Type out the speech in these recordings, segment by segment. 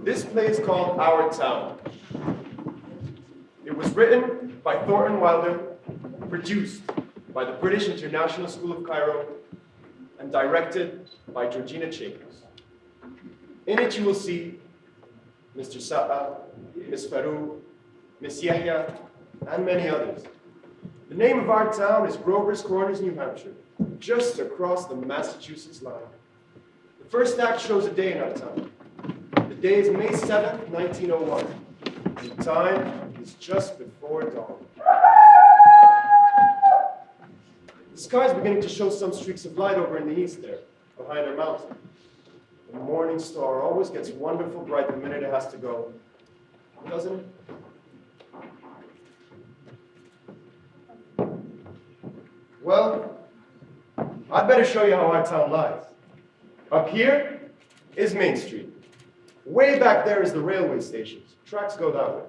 This play is called Our Town. It was written by Thornton Wilder, produced by the British International School of Cairo, and directed by Georgina Chambers. In it you will see Mr. Sa'a, Miss Farouk, Miss Yahya, and many others. The name of our town is Grover's Corners, New Hampshire, just across the Massachusetts line. The first act shows a day in our town. The day is May 7th, 1901. The time is just before dawn. The sky is beginning to show some streaks of light over in the east there, behind our mountain. The morning star always gets wonderful bright the minute it has to go, doesn't it? Well, I'd better show you how our town lies. Up here is Main Street. Way back there is the railway stations. Tracks go that way.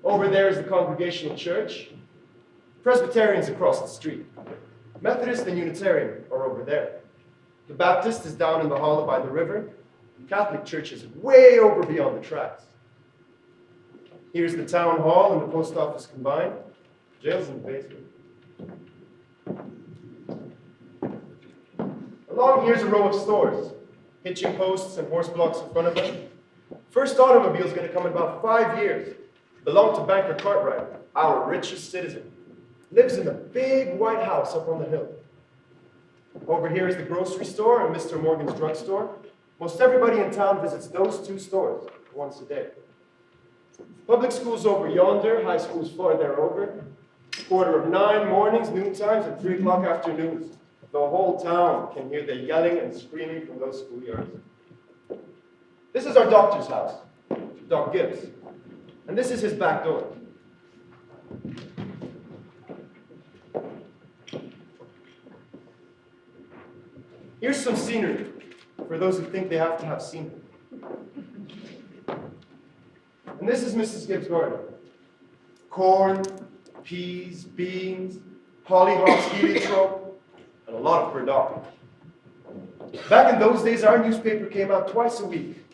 Over there is the Congregational Church. Presbyterian's across the street. Methodist and Unitarian are over there. The Baptist is down in the hollow by the river. The Catholic Church is way over beyond the tracks. Here's the town hall and the post office combined. Jail's in the basement. Along here's a row of stores, hitching posts and horse blocks in front of them. First automobile's going to come in about 5 years. Belonged to banker Cartwright, our richest citizen. Lives in the big white house up on the hill. Over here is the grocery store and Mr. Morgan's drugstore. Most everybody in town visits those two stores once a day. Public school's over yonder, high school's farther over. 8:45 mornings, noon times, and 3 o'clock afternoons. The whole town can hear the yelling and screaming from those schoolyards. This is our doctor's house, Doc Gibbs. And this is his back door. Here's some scenery for those who think they have to have seen it. And this is Mrs. Gibbs' garden. Corn, peas, beans, hollyhocks, heliotrope, and a lot of burdock. Back in those days, our newspaper came out twice a week,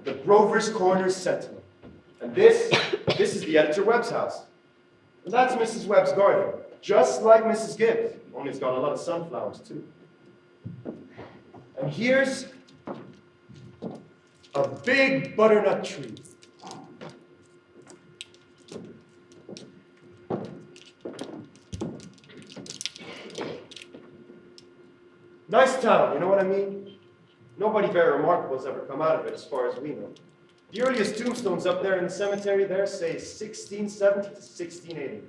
the Grover's Corners Sentinel. And this is the editor Webb's house. And that's Mrs. Webb's garden, just like Mrs. Gibbs, only it's got a lot of sunflowers too. And here's a big butternut tree. Nice town, you know what I mean? Nobody very remarkable has ever come out of it, as far as we know. The earliest tombstones up there in the cemetery there say 1670 to 1680.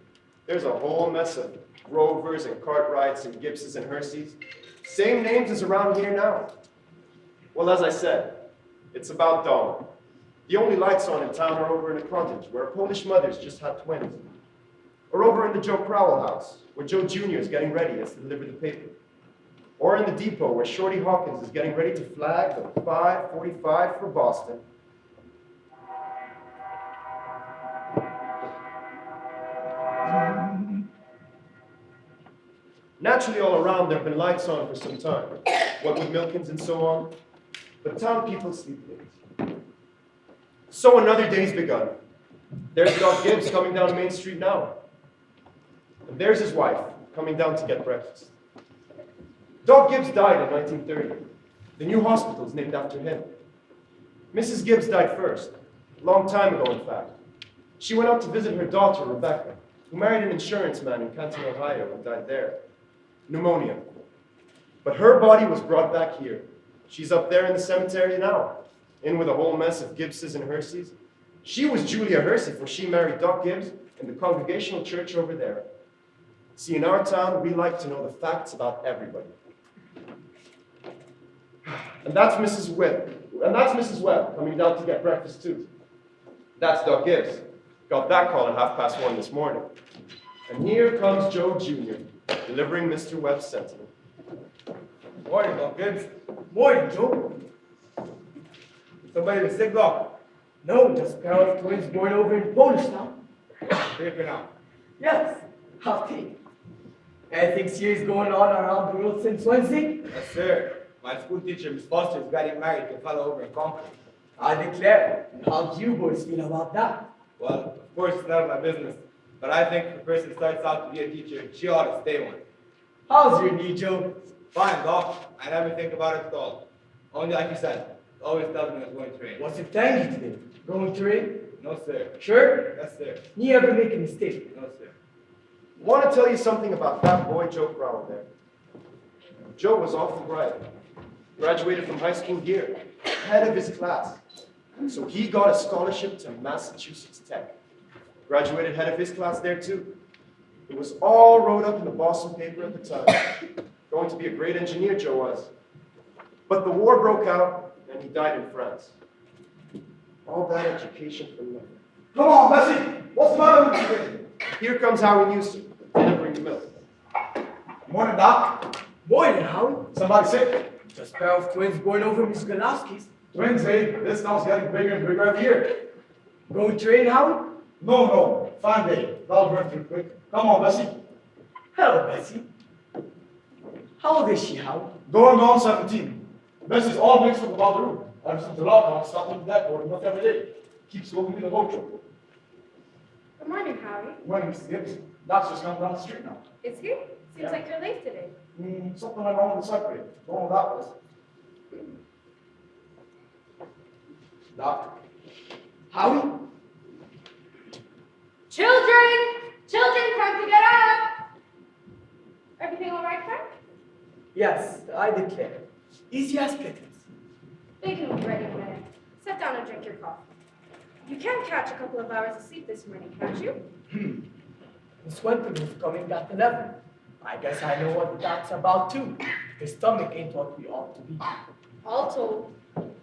There's a whole mess of Grovers and Cartwrights and Gibbses and Herseys. Same names as around here now. Well, as I said, it's about dawn. The only lights on in town are over in the cottage, where Polish mothers just had twins. Or over in the Joe Crowell house, where Joe Jr. is getting ready to deliver the paper. Or in the depot, where Shorty Hawkins is getting ready to flag the 5:45 for Boston. Naturally, all around there have been lights on for some time, what with Milkins and so on, but town people sleep late. So another day's begun. There's Doc Gibbs coming down Main Street now. And there's his wife, coming down to get breakfast. Doc Gibbs died in 1930. The new hospital is named after him. Mrs. Gibbs died first, a long time ago, in fact. She went out to visit her daughter, Rebecca, who married an insurance man in Canton, Ohio, and died there. Pneumonia. But her body was brought back here. She's up there in the cemetery now, in with a whole mess of Gibbses and Herseys. She was Julia Hersey, for she married Doc Gibbs in the Congregational Church over there. See, in our town, we like to know the facts about everybody. And that's Mrs. Webb coming down to get breakfast too. That's Doc Gibbs. Got that call at 1:30 this morning. And here comes Joe Jr., delivering Mr. Webb's sentinel. Morning, Doc Gibbs. Morning, Joe. Somebody with sick, Doc? No, just a pair of twins born over in Polish now. Paper now. Yes, half tea. Anything serious going on around the world since Wednesday? Yes, sir. My school teacher, Miss Foster, is getting married to a fellow over in Concord. I declare. And how do you boys feel about that? Well, of course, it's none of my business. But I think if a person starts out to be a teacher, she ought to stay one. How's your knee, Joe? Fine, Doc. I never think about it at all. Only like you said, it always tells me it's going to rain. What's it telling you today? Going to rain? No, sir. Sure? Yes, sir. You ever make a mistake? No, sir. Want to tell you something about that boy, Joe Brown there. Joe was awful bright. Graduated from high school here, head of his class. So he got a scholarship to Massachusetts Tech. Graduated head of his class there too. It was all wrote up in the Boston paper at the time. Going to be a great engineer, Joe was. But the war broke out and he died in France. All that education for nothing. Come on, Bessie. What's the matter with you? Here comes Howie Newsom, delivering the milk. Morning, Doc. Morning, Howie. Somebody sick? Just a pair of twins going over Miss Golaski's. Twins, eh? This town's getting bigger and bigger every year. Going to rain, Howie? No. Fine day. That'll burn through quick. Come on, Bessie. Hello, Bessie. How old is she, Howie? Going on 17. Bessie's all mixed up about the room. Ever since the lockdown, stopped looking that board and look every day. Keeps smoking me the whole trip. Good morning, Howie. Morning, Mrs. Gibbs. Doc's just coming down the street now. Is he? Seems Yeah. like you're late today. Something went wrong with the separator. Don't know what that was. Doc. Howie? Children, time to get up! Everything all right, Frank? Yes, I declare. Easy as pickings. Bacon will be ready in a minute. Sit down and drink your coffee. You can catch a couple of hours of sleep this morning, can't you? Miss Wentworth is coming at 11. I guess I know what that's about too. His stomach ain't what we ought to be. All told,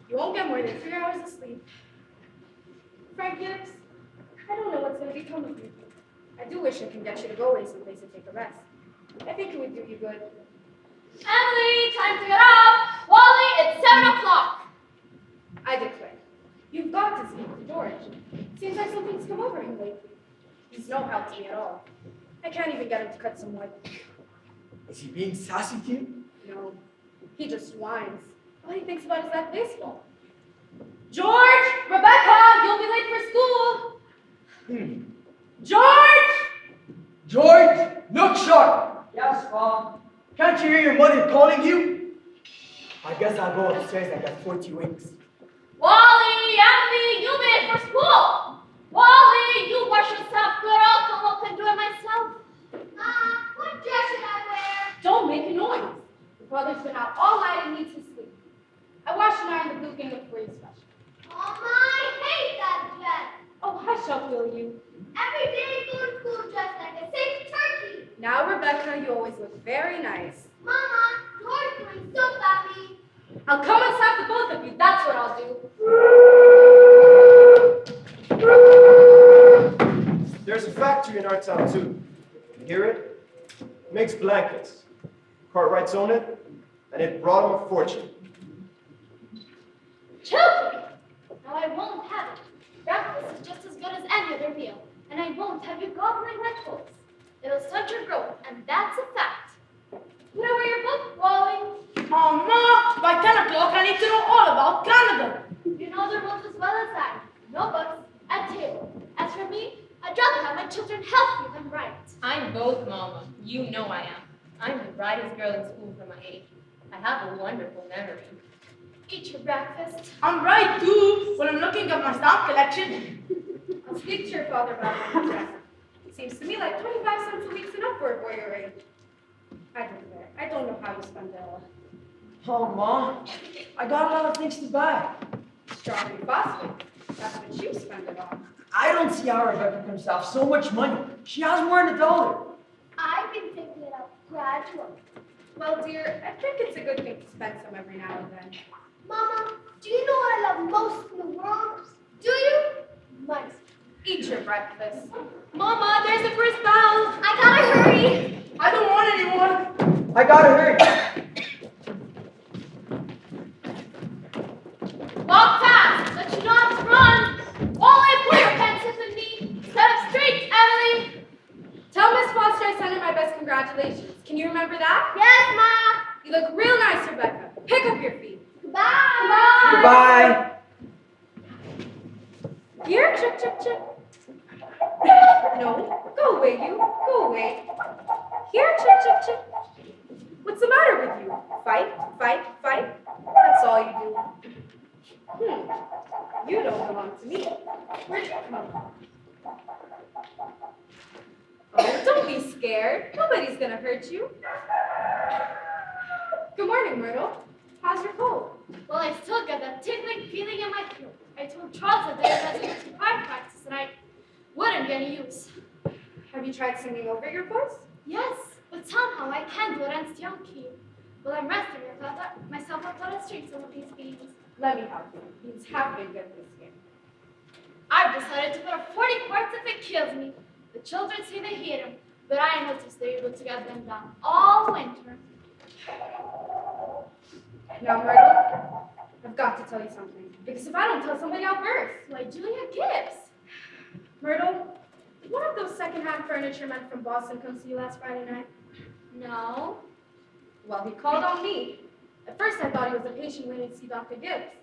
you won't get more than 3 hours of sleep. Frank Gibbs, I don't know what's going to become of you. I do wish I could get you to go away someplace and take a rest. I think it would do you good. Emily, time to get up! Wally, it's 7 o'clock! I declare, you've got to speak to George. Seems like something's come over him lately. He's no help to me at all. I can't even get him to cut some wood. Is he being sassy to you? No, he just whines. All he thinks about is that baseball. George! Rebecca, you'll be late for school! George! George, look sharp! Yes, Mom. Can't you hear your mother calling you? I guess I'll go upstairs and get 40 winks. Wally, Emily, you'll be late for school! Wally, you wash yourself, girl. I'll come up and do it myself. What dress should I wear? Don't make a noise. Your father's been out all night and needs his sleep. I washed and ironed the blue gingham for you special. Mama, I hate that dress. Oh, hush up, will you? Every day I go to school dressed like a sick turkey. Now, Rebecca, you always look very nice. Mama, George's doing so badly. I'll come and slap the both of you. That's what I'll do. There's a factory in our town too. You hear it? It makes blankets. Cartwrights own it, and it brought him a fortune. Children! Now I won't have it. Breakfast is just as good as any other meal, and I won't have you gobbling like wolves. It'll stunt your growth, and that's a fact. Put away your book, Wally. Mama, by 10 o'clock I need to know all about Canada. You know the rules as well as I. No books at table. As for me, I'd rather have my children healthy than bright. I'm both, Mama. You know I am. I'm the brightest girl in school for my age. I have a wonderful memory. Eat your breakfast. I'm right too when I'm looking at my stamp collection. I'll speak to your father about my dress. Seems to me like 25 cents a week's enough for a boy your age. I declare, I don't know how you spend it all. Oh, Ma, I got a lot of things to buy. Strawberry phosphate. That's what you spend it on. I don't see how Rebecca comes to have so much money. She has more than $1. I've been thinking it out gradually. Well, dear, I think it's a good thing to spend some every now and then. Mama, do you know what I love most in the world? Do you? Mice. Eat your breakfast. Mama, there's the first bell. I gotta hurry. I don't want any more. I gotta hurry. Walk fast, but you don't have to run. Wally, put your pencils in me. Set up straight, Emily. Tell Miss Foster I sent her my best congratulations. Can you remember that? Yes, Ma. You look real nice, Rebecca. Pick up your Goodbye. Here, chip, chip, chip. No, go away, you. Go away. Here, chip, chip, chip. What's the matter with you? Fight, fight, fight. That's all you do. You don't belong to me. Where'd you come from? Oh, don't be scared. Nobody's gonna hurt you. Good morning, Myrtle. How's your cold? Well, I still get that tickling feeling in my throat. I told Charles that there was a choir practice and I wouldn't be any use. Have you tried singing over your voice? Yes, but somehow I can't do it in strong key. Well, I'm resting myself up on the street some of these beans. Let me help you. Beans have been good this year. I've decided to put up 40 quarts if it kills me. The children say they hate them, but I noticed they're able to get them done all winter. Now, Myrtle, I've got to tell you something. Because if I don't tell somebody, I'll burst. Why, Julia Gibbs. Myrtle, did one of those second-hand furniture men from Boston come see you last Friday night? No. Well, he called on me. At first, I thought he was a patient waiting to see Dr. Gibbs.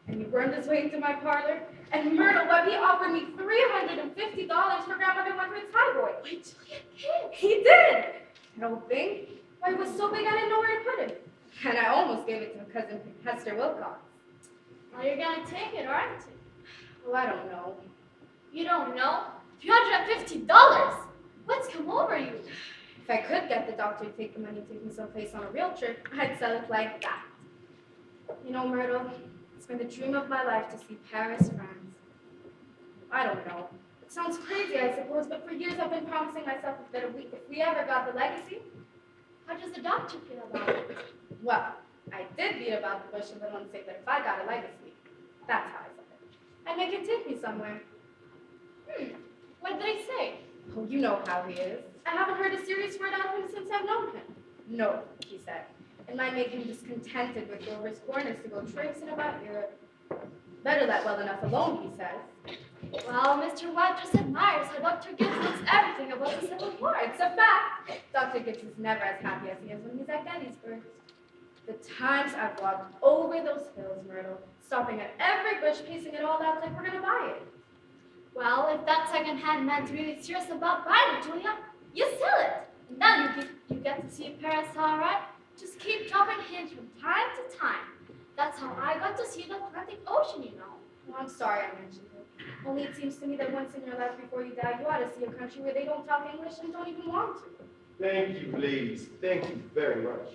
And he wormed his way into my parlor. And Myrtle, well, he offered me $350 for Grandmother Wentworth's highboy. Why, Julia Gibbs. He did! An old thing. Why, it was so big I didn't know where to put it. And I almost gave it to cousin Hester Wilcox. Well, you're gonna take it, aren't you? Well, I don't know. You don't know? $350? What's come over you? If I could get the doctor to take the money and take me someplace on a real trip, I'd sell it like that. You know, Myrtle, it's been the dream of my life to see Paris, France. I don't know. It sounds crazy, I suppose, but for years I've been promising myself that if we ever got the legacy, How does the doctor feel about it? well, I did beat about the bush a little and say that if I got a legacy, that's how I said it. I'd make him take me somewhere. What did he say? Oh, you know how he is. I haven't heard a serious word out of him since I've known him. No, he said. It might make him discontented with Grover's Corners to go traipsing about Europe. Better let well enough alone, he says. Well, Mr. White just admires how Dr. Gibbs knows everything about the Civil War. It's a fact. Dr. Gibbs is never as happy as he is when he's at Gettysburg. The times I've walked over those hills, Myrtle, stopping at every bush, piecing it all out like we're gonna buy it. Well, if that second-hand man's really serious about buying it, Julia, you sell it. And then you get to see Paris all right. Just keep dropping hints from time to time. That's how I got to see the Atlantic Ocean, you know. Well, I'm sorry I mentioned it. Only it seems to me that once in your life before you die, you ought to see a country where they don't talk English and don't even want to. Thank you, ladies. Thank you very much.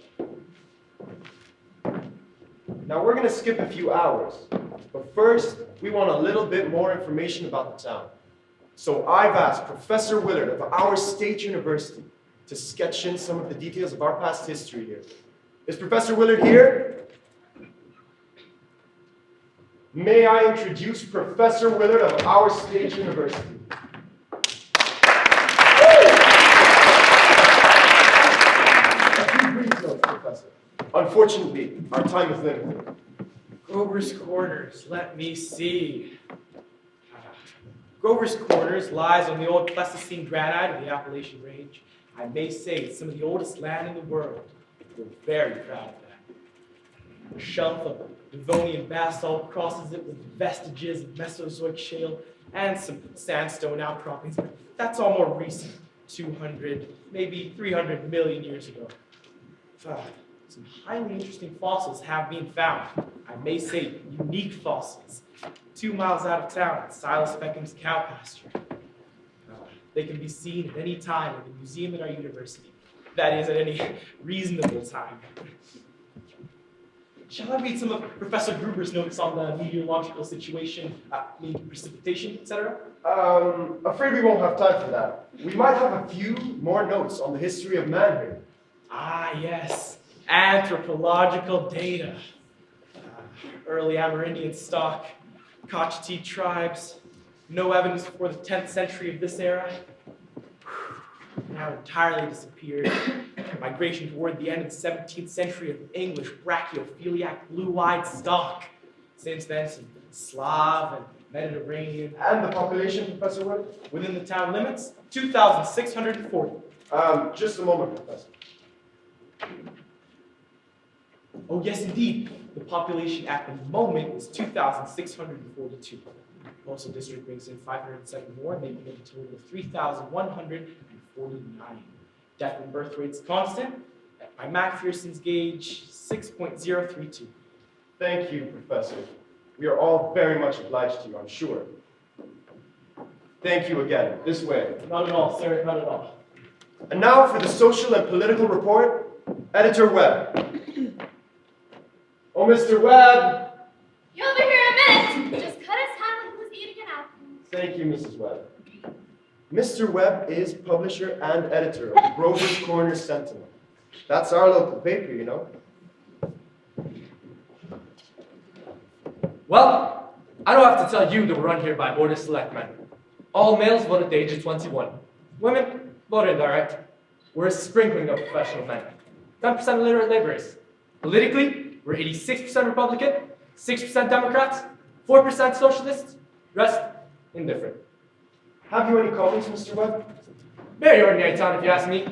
Now we're going to skip a few hours, but first we want a little bit more information about the town. So I've asked Professor Willard of our state university to sketch in some of the details of our past history here. Is Professor Willard here? May I introduce Professor Willard of our state university. A few brief notes, Professor. Unfortunately, our time is limited. Grover's Corners, let me see. Grover's Corners lies on the old Pleistocene granite of the Appalachian Range. I may say it's some of the oldest land in the world. We're very proud of that. A shelf of Devonian basalt crosses it with vestiges of Mesozoic shale and some sandstone outcroppings. But that's all more recent, 200, maybe 300 million years ago. Some highly interesting fossils have been found. I may say unique fossils. 2 miles out of town at Silas Beckham's cow pasture. They can be seen at any time at the museum at our university. That is, at any reasonable time. Shall I read some of Professor Gruber's notes on the meteorological situation, precipitation, etc.? Afraid we won't have time for that. We might have a few more notes on the history of man here. Ah, yes. Anthropological data. Early Amerindian stock, Cochiti tribes, no evidence before the 10th century of this era. Now entirely disappeared. Migration toward the end of the 17th century of English brachiophiliac blue-eyed stock. Since then, some Slav and Mediterranean. And the population, Professor Willard? Within the town limits, 2,640. Just a moment, Professor. Oh, yes, indeed. The population at the moment is 2,642. The postal district brings in 507 more, making it a total of 3,149. Death and birth rates constant. By McPherson's gauge, 6.032. Thank you, Professor. We are all very much obliged to you, I'm sure. Thank you again. This way. Not at all, sir, not at all. And now for the social and political report, Editor Webb. Oh, Mr. Webb. You'll be here in a minute. Just cut his hand like he was eating an apple. Thank you, Mrs. Webb. Mr. Webb is publisher and editor of the Grover's Corner Sentinel. That's our local paper, you know. Well, I don't have to tell you that we're run here by Board of Selectmen. All males vote at the age of 21. Women vote indirect. We're a sprinkling of professional men. 10% illiterate laborers. Politically, we're 86% Republican, 6% Democrats, 4% Socialists, rest indifferent. Have you any comments, Mr. Webb? Very ordinary town if you ask me.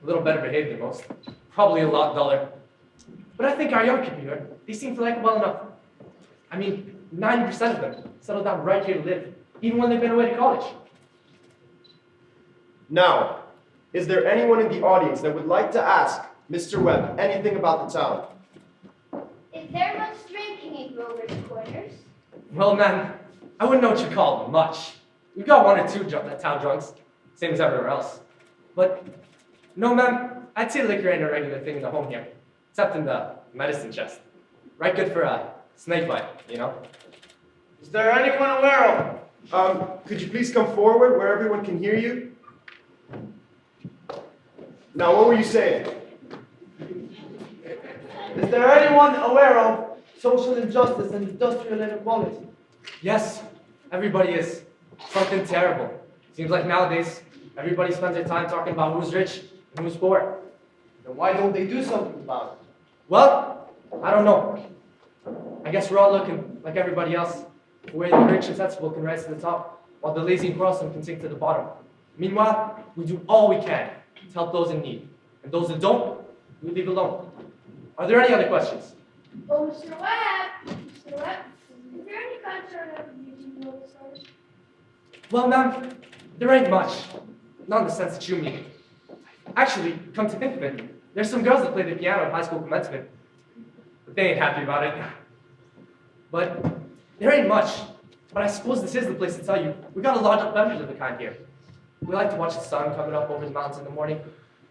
A little better behaved than most. Probably a lot duller. But I think our young people here, they seem to like it well enough. I mean, 90% of them settled down right here to live, even when they've been away to college. Now, is there anyone in the audience that would like to ask Mr. Webb anything about the town? Is there much drinking in Grover's Corners? Well, man, I wouldn't know what you call them much. We've got one or two town drunks, same as everywhere else. But, no, ma'am, I'd say liquor ain't a regular thing in the home here, except in the medicine chest. Right good for a snake bite, you know? Is there anyone aware of? Could you please come forward where everyone can hear you? Now, what were you saying? Is there anyone aware of social injustice and industrial inequality? Yes, everybody is. Something terrible. Seems like nowadays, everybody spends their time talking about who's rich and who's poor. Then why don't they do something about it? Well, I don't know. I guess we're all looking, like everybody else, for where the rich and sensible can rise to the top, while the lazy and quarrelsome can sink to the bottom. Meanwhile, we do all we can to help those in need. And those that don't, we leave alone. Are there any other questions? Oh, Mr. Webb! Mr. Webb, is there any concern of using those stars? Well, ma'am, there ain't much. Not in the sense that you mean. Actually, come to think of it, there's some girls that play the piano at high school commencement. But they ain't happy about it. But there ain't much. But I suppose this is the place to tell you, we got a lot of pleasures of the kind here. We like to watch the sun coming up over the mountains in the morning.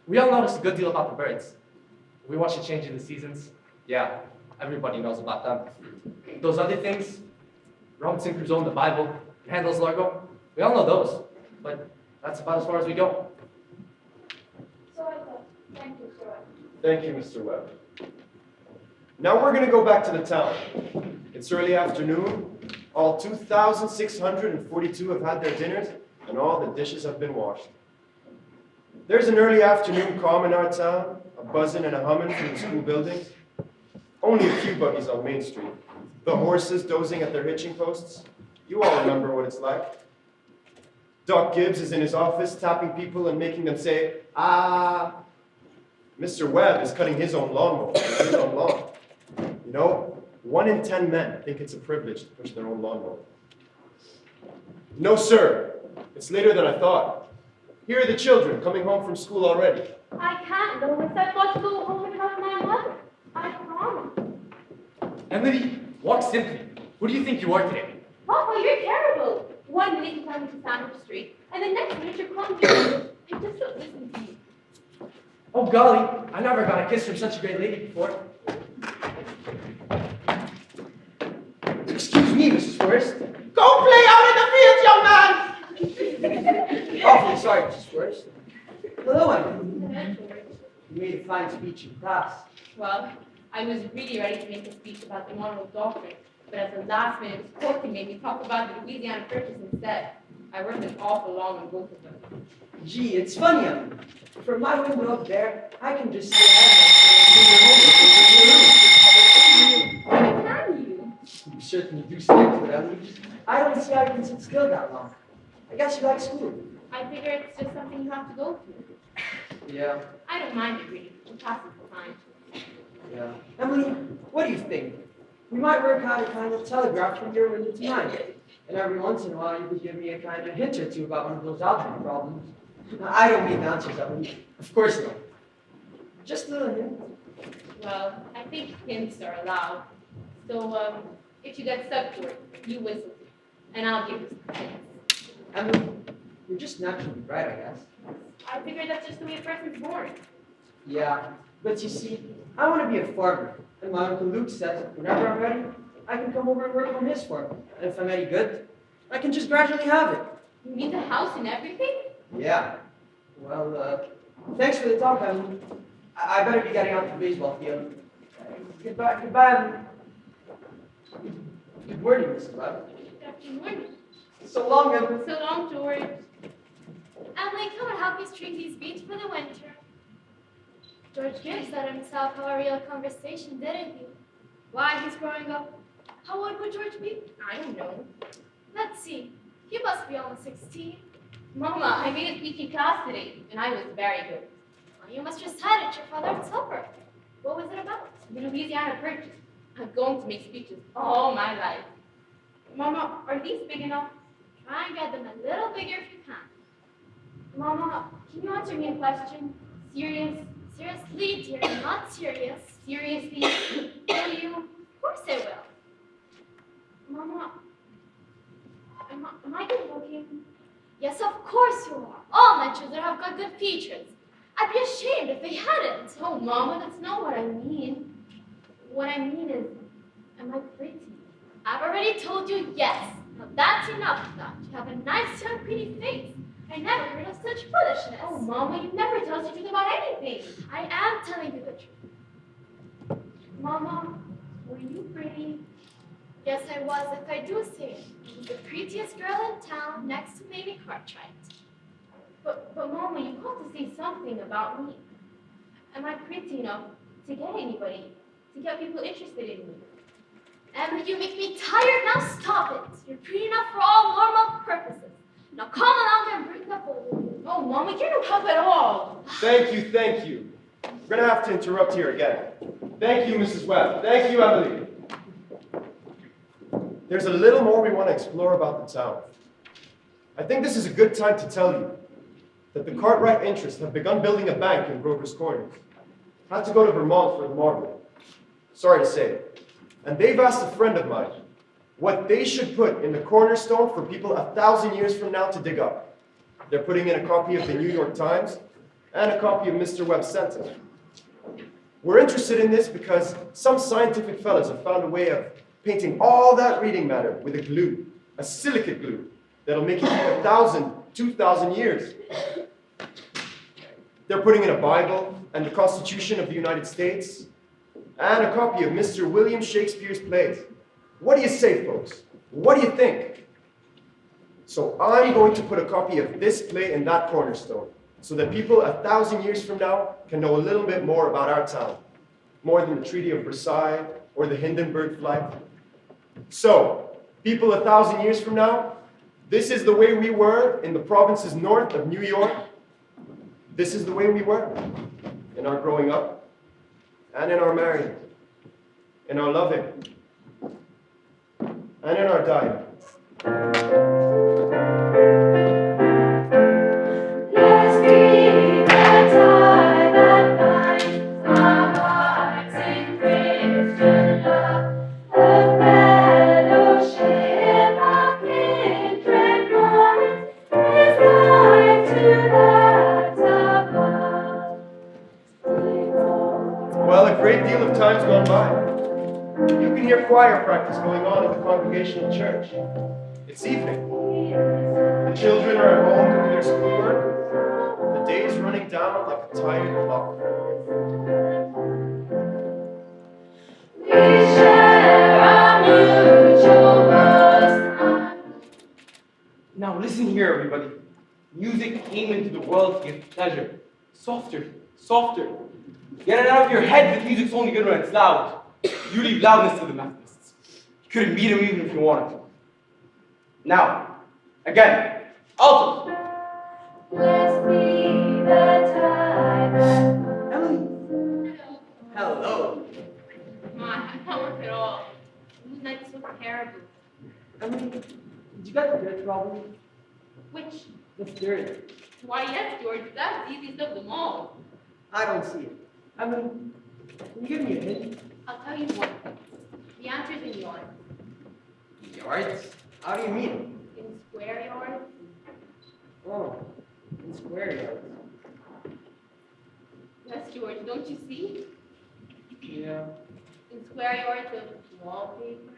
We all notice a good deal about the birds. We watch the changing of the seasons. Yeah, everybody knows about them. Those other things, Robinson Crusoe in the Bible, Handel's Largo, we all know those. But that's about as far as we go. So I thought. Thank you, Mr. Webb. Thank you, Mr. Webb. Now we're going to go back to the town. It's early afternoon. All 2,642 have had their dinners, and all the dishes have been washed. There's an early afternoon calm in our town, a buzzing and a humming from the school buildings. Only a few buggies on Main Street. The horses dozing at their hitching posts. You all remember what it's like. Doc Gibbs is in his office tapping people and making them say, ah. Mr. Webb is cutting his own lawnmower with his own lawn. You know, 1 in 10 men think it's a privilege to push their own lawnmower. No, sir. It's later than I thought. Here are the children coming home from school already. I can't go unless I've got to go home and help my mother. I promise. Emily, walk simply. Who do you think you are today? Papa, you're terrible. 1 minute you tell me to stand up straight, and the next minute you're calling me. I just don't listen to you. Oh golly, I never got a kiss from such a great lady before. Excuse me, Mrs. Forrest. Go play out in the fields, young man! Awfully sorry, Mrs. Forrest. Hello, Emily. You made a fine speech in class. Well, I was really ready to make a speech about the moral doctrine, but at the last minute, Miss Corky made me talk about the Louisiana Purchase instead. I worked an awful long on both of them. Gee, it's funny, Emily. From my window up there, I can just see ahead How can you? You certainly do stick to it, Emily. I don't see how you can sit still that long. I guess you like school. I figure it's just something you have to go through. Yeah, I don't mind it really. We'll pass it for time. yeah. Emily, what do you think? We might work out a kind of telegraph from your window to mine. And every once in a while, you could give me a kind of hint or two about one of those algebra problems. Now, I don't mean answers, Emily. Of course not. Just a little hint. Well, I think hints are allowed. So, if you get stuck to it, you whistle, and I'll give you some hints. Emily, you're just naturally bright, I guess. I figure that's just the way a person's born. Yeah, but you see, I want to be a farmer. And my Uncle Luke says whenever I'm ready, I can come over and work on his farm. And if I'm any good, I can just gradually have it. You mean the house and everything? Yeah. Well, thanks for the talk, Emily. I better be getting out to the baseball field. Goodbye, Emily. Good morning, Mrs. Webb. Good morning. So long, Emily. So long, George. Emily, come and help me string these beads for the winter. George Gibbs said himself how a real conversation, didn't he? Why, he's growing up. How old would George be? I don't know. Let's see. He must be almost 16. Mama, I made a speech in class today, and I was very good. Well, you must recite it, your father at supper. What was it about? The Louisiana Purchase. I'm going to make speeches all my life. Mama, are these big enough? Try and get them a little bigger if you can. Mama, can you answer me a question? Serious? Seriously, dear, not serious. Seriously? Will you? Of course I will. Mama, am I good looking? Yes, of course you are. All my children have got good features. I'd be ashamed if they hadn't. Oh, Mama, that's not what I mean. What I mean is, am I pretty? I've already told you yes. Now that's enough of that. You have a nice young pretty face. I never heard of such foolishness. Oh, Mama, you never tell us the truth about anything. I am telling you the truth. Mama, were you pretty? Yes, I was, if I do say it. I was the prettiest girl in town next to Mamie Cartwright. But Mama, you got to say something about me. Am I pretty enough to get anybody, to get people interested in me? Emily, you make me tired. Now stop it. You're pretty enough for all normal purposes. Now come along and bring the bowl. Oh, Mama, you're no help at all. Thank you, thank you. We're going to have to interrupt here again. Thank you, Mrs. Webb. Thank you, Emily. There's a little more we want to explore about the town. I think this is a good time to tell you that the Cartwright interests have begun building a bank in Grover's Corners. Had to go to Vermont for the marble. Sorry to say. And they've asked a friend of mine what they should put in the cornerstone for people 1,000 years from now to dig up. They're putting in a copy of the New York Times and a copy of Mr. Webb's sentence. We're interested in this because some scientific fellows have found a way of painting all that reading matter with a glue, a silicate glue, that'll make it keep 1,000, 2,000 years. They're putting in a Bible and the Constitution of the United States and a copy of Mr. William Shakespeare's plays. What do you say, folks? What do you think? So I'm going to put a copy of this play in that cornerstone so that people 1,000 years from now can know a little bit more about our town, more than the Treaty of Versailles or the Hindenburg Flight. So, people 1,000 years from now, this is the way we were in the provinces north of New York. This is the way we were in our growing up and in our marrying, in our loving, and in our dying. Let's be the tie that binds our hearts in Christian love, a fellowship of kindred minds is like to that above. Well, a great deal of time's gone by. You can hear choir practice going on in the Congregational Church. It's evening. The children are at home doing their schoolwork. The day is running down like a tired clock. We share our mutual loves. Now listen here, everybody. Music came into the world to give pleasure. Softer, softer. Get it out of your head that music's only good when it's loud. You leave loudness to the Methodists. You couldn't beat them even if you wanted to. Now, again, alto. Let's be the time. Emily. Hello. Come on, I can't work at all. terrible. I mean, did you get the third problem? Which, The third. why yes, George, that's the easiest of them all. I don't see it. I mean, can you give me a hint? I'll tell you what. The answer's in yards. Yards? How do you mean? In square yards. Oh, in square yards. Yes, George, don't you see? Yeah. In square yards of wallpaper.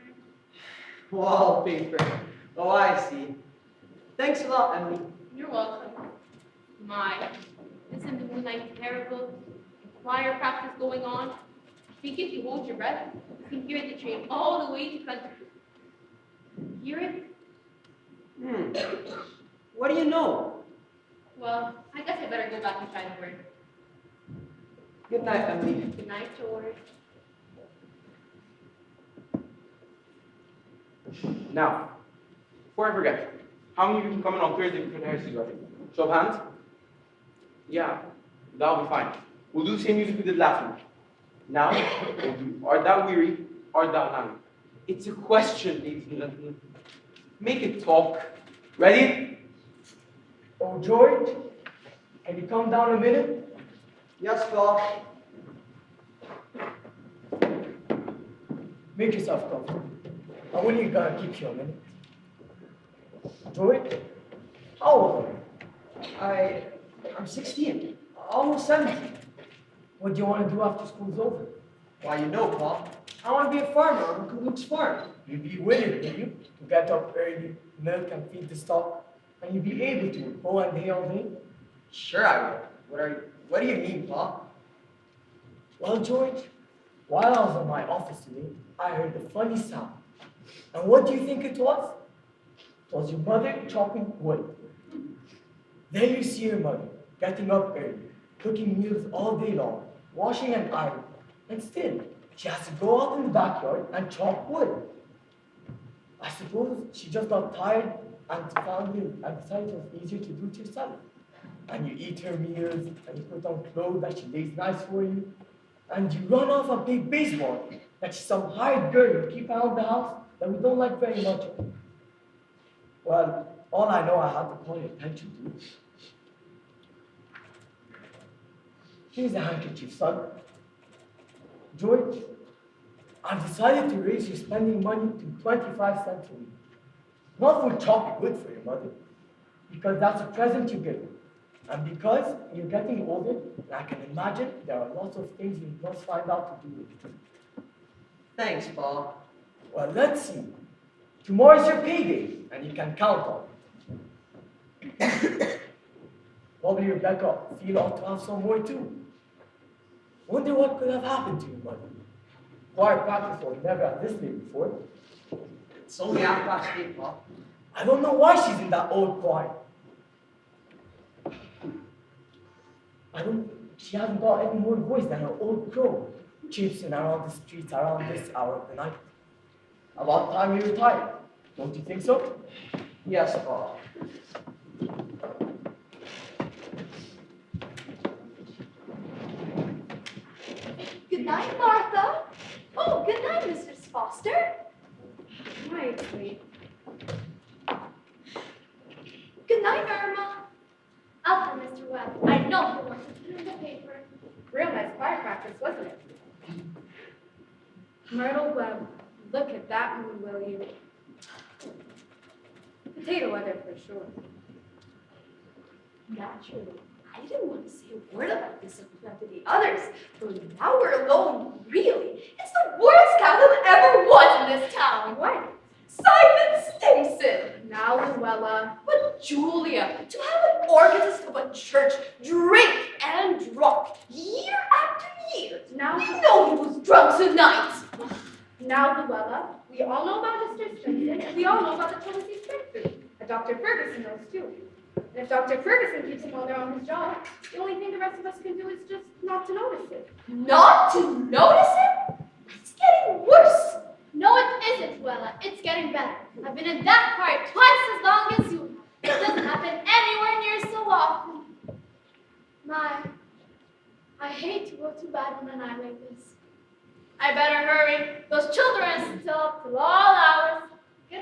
Wallpaper. Oh, I see. Thanks a lot, Emily. You're welcome. My, isn't the moonlight terrible? Choir practice going on. I think if you hold your breath, you can hear the train all the way to country. Hear it? What do you know? Well, I guess I better go back and try the word. Good night, Emily. Good night, George. Now, before I forget, how many of you can come in on Thursday for the heresy garden? Show of hands? Yeah, that'll be fine. We'll do the same music we did last week. Now, we'll do Art Thou Weary, Art Thou Nami. It's a question, ladies and gentlemen. Make it talk. Ready? Oh, George, can you calm down a minute? Yes, Paul. Make yourself comfortable. And when are you gonna keep you a minute? George, how old are you? I'm 16. Almost 17. What do you want to do after school's over? Why, you know, Paul. I want to be a farmer on Uncle Luke's farm. You'll be willing, will you, to get up early, milk and feed the stock, and you'll be able to go and day all day? Sure I will. What do you mean, Paul? Well, George, while I was in my office today, I heard a funny sound. And what do you think it was? It was your mother chopping wood. There you see your mother, getting up early, cooking meals all day long, washing and ironing, and still, she has to go out in the backyard and chop wood. I suppose she just got tired and found it and decided it was easier to do it yourself. And you eat her meals, and you put on clothes that she lays nice for you, and you run off a big baseball that she's some hired girl who keep around the house that we don't like very much. Well, all I know I had to call your attention to. Here's a handkerchief, son. George, I've decided to raise your spending money to 25 cents a week. Not for chopping wood for your mother, because that's a present you give her. And because you're getting older, and I can imagine there are lots of things you must find out to do with it. Thanks, Paul. Well, let's see. Tomorrow's your payday, and you can count on it. Probably Rebecca feel ought to have some more too. Wonder what could have happened to your mother. Choir practice was never at this late before. It's only 8:30, Paul. I don't know why she's in that old choir. She hasn't got any more voice than her old crow, chasing around the streets around this hour of the night. About time you retired, don't you think so? Yes, Paul. Good night, Martha. Oh, good night, Mrs. Foster. Night, sweet. Good night, Irma. I'll tell Mr. Webb. I know he wants to put in the paper. Real nice choir practice, wasn't it? Myrtle Webb, look at that moon, will you? Potato weather for sure. Naturally, I didn't want to say a word about this in front of the others, but now we're alone, really. It's the worst scandal that ever was in this town. What? Simon Stimson! Now, Luella. But Julia, to have an organist of a church drink and drunk year after year. Now, We know he was drunk tonight. Now, Luella, we all know about Mr. Stimson, and we all know about the Tennessee Street food. And Dr. Ferguson knows too. And if Dr. Ferguson keeps him while they're on his job, the only thing the rest of us can do is just not to notice it. Not to notice it? It's getting worse. No, it isn't, Luella. It's getting better. I've been in that part twice as long as you have. It doesn't happen anywhere near so often. I hate to go to bed on a night like this. I better hurry. Those children are still up till all hours.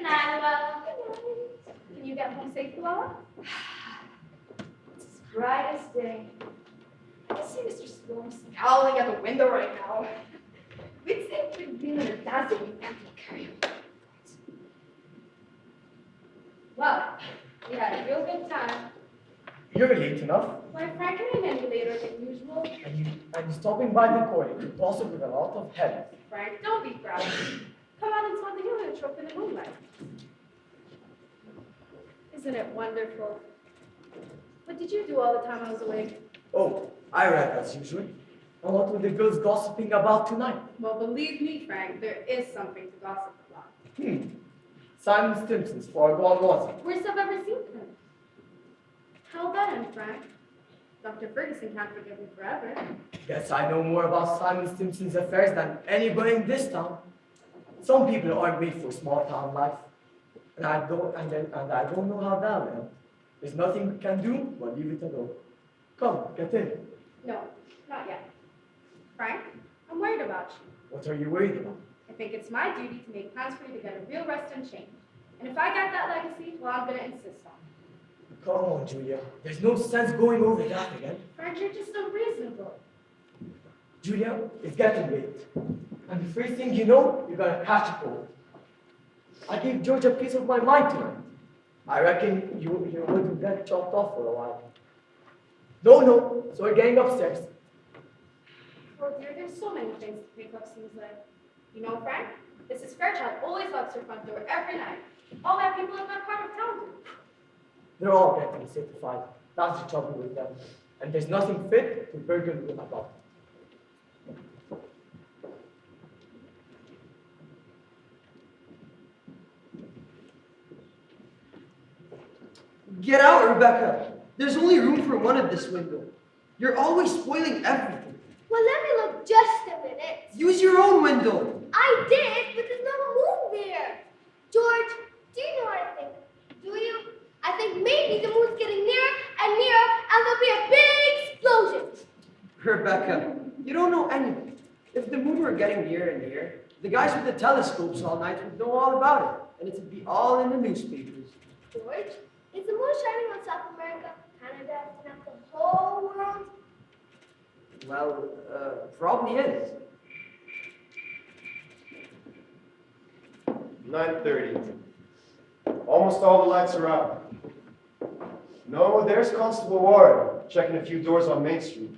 Good night, Luella. Can you get home safe, Luella? It's as bright as day. I can see Mr. Storm scowling at the window right now. We'd say we'd been in a dazzling anti-carrier. Well, we had a real good time. You're late enough, My Frank came in later than usual. and you stopping by the court could also with a lot of headache. Frank, don't be proud. Come out and smell the heliotrope in the moonlight. Isn't it wonderful? What did you do all the time I was away? Oh, I read as usual. And what were the girls gossiping about tonight? Well, believe me, Frank, there is something to gossip about. Simon Stimson's foregone was it? Worst I've ever seen him. How about him, Frank? Dr. Ferguson can't forgive me forever. Guess I know more about Simon Stimson's affairs than anybody in this town. Some people aren't made for small town life. And I don't know how that will. There's nothing we can do but leave it alone. Come, get in. No, not yet. Frank, I'm worried about you. What are you worried about? I think it's my duty to make plans for you to get a real rest and change. And if I get that legacy, well, I'm going to insist on it. Come on, Julia. There's no sense going over that again. Frank, you're just unreasonable. Julia, it's getting late. And the first thing you know, you're gonna catch a cold. I gave George a piece of my mind tonight. I reckon you wouldn't get chopped off for a while. No, so we're getting upstairs. Oh dear, there's so many things to pick up, seems like. You know, Frank, Mrs. Fairchild always locks her front door every night. All that people in that part of town do. They're all getting certified. That's the trouble with them. And there's nothing fit to burgle them about. Get out, Rebecca. There's only room for one of this window. You're always spoiling everything. Well, let me look just a minute. Use your own window. I did, but there's no moon there. George, do you know what I think? Do you? I think maybe the moon's getting nearer and nearer, and there'll be a big explosion. Rebecca, you don't know anything. If the moon were getting nearer and nearer, the guys with the telescopes all night would know all about it, and it'd be all in the newspapers. George, is the moon shining on South America, Canada, and not the whole world? Well, probably is. 9:30. Almost all the lights are out. No, there's Constable Warren, checking a few doors on Main Street.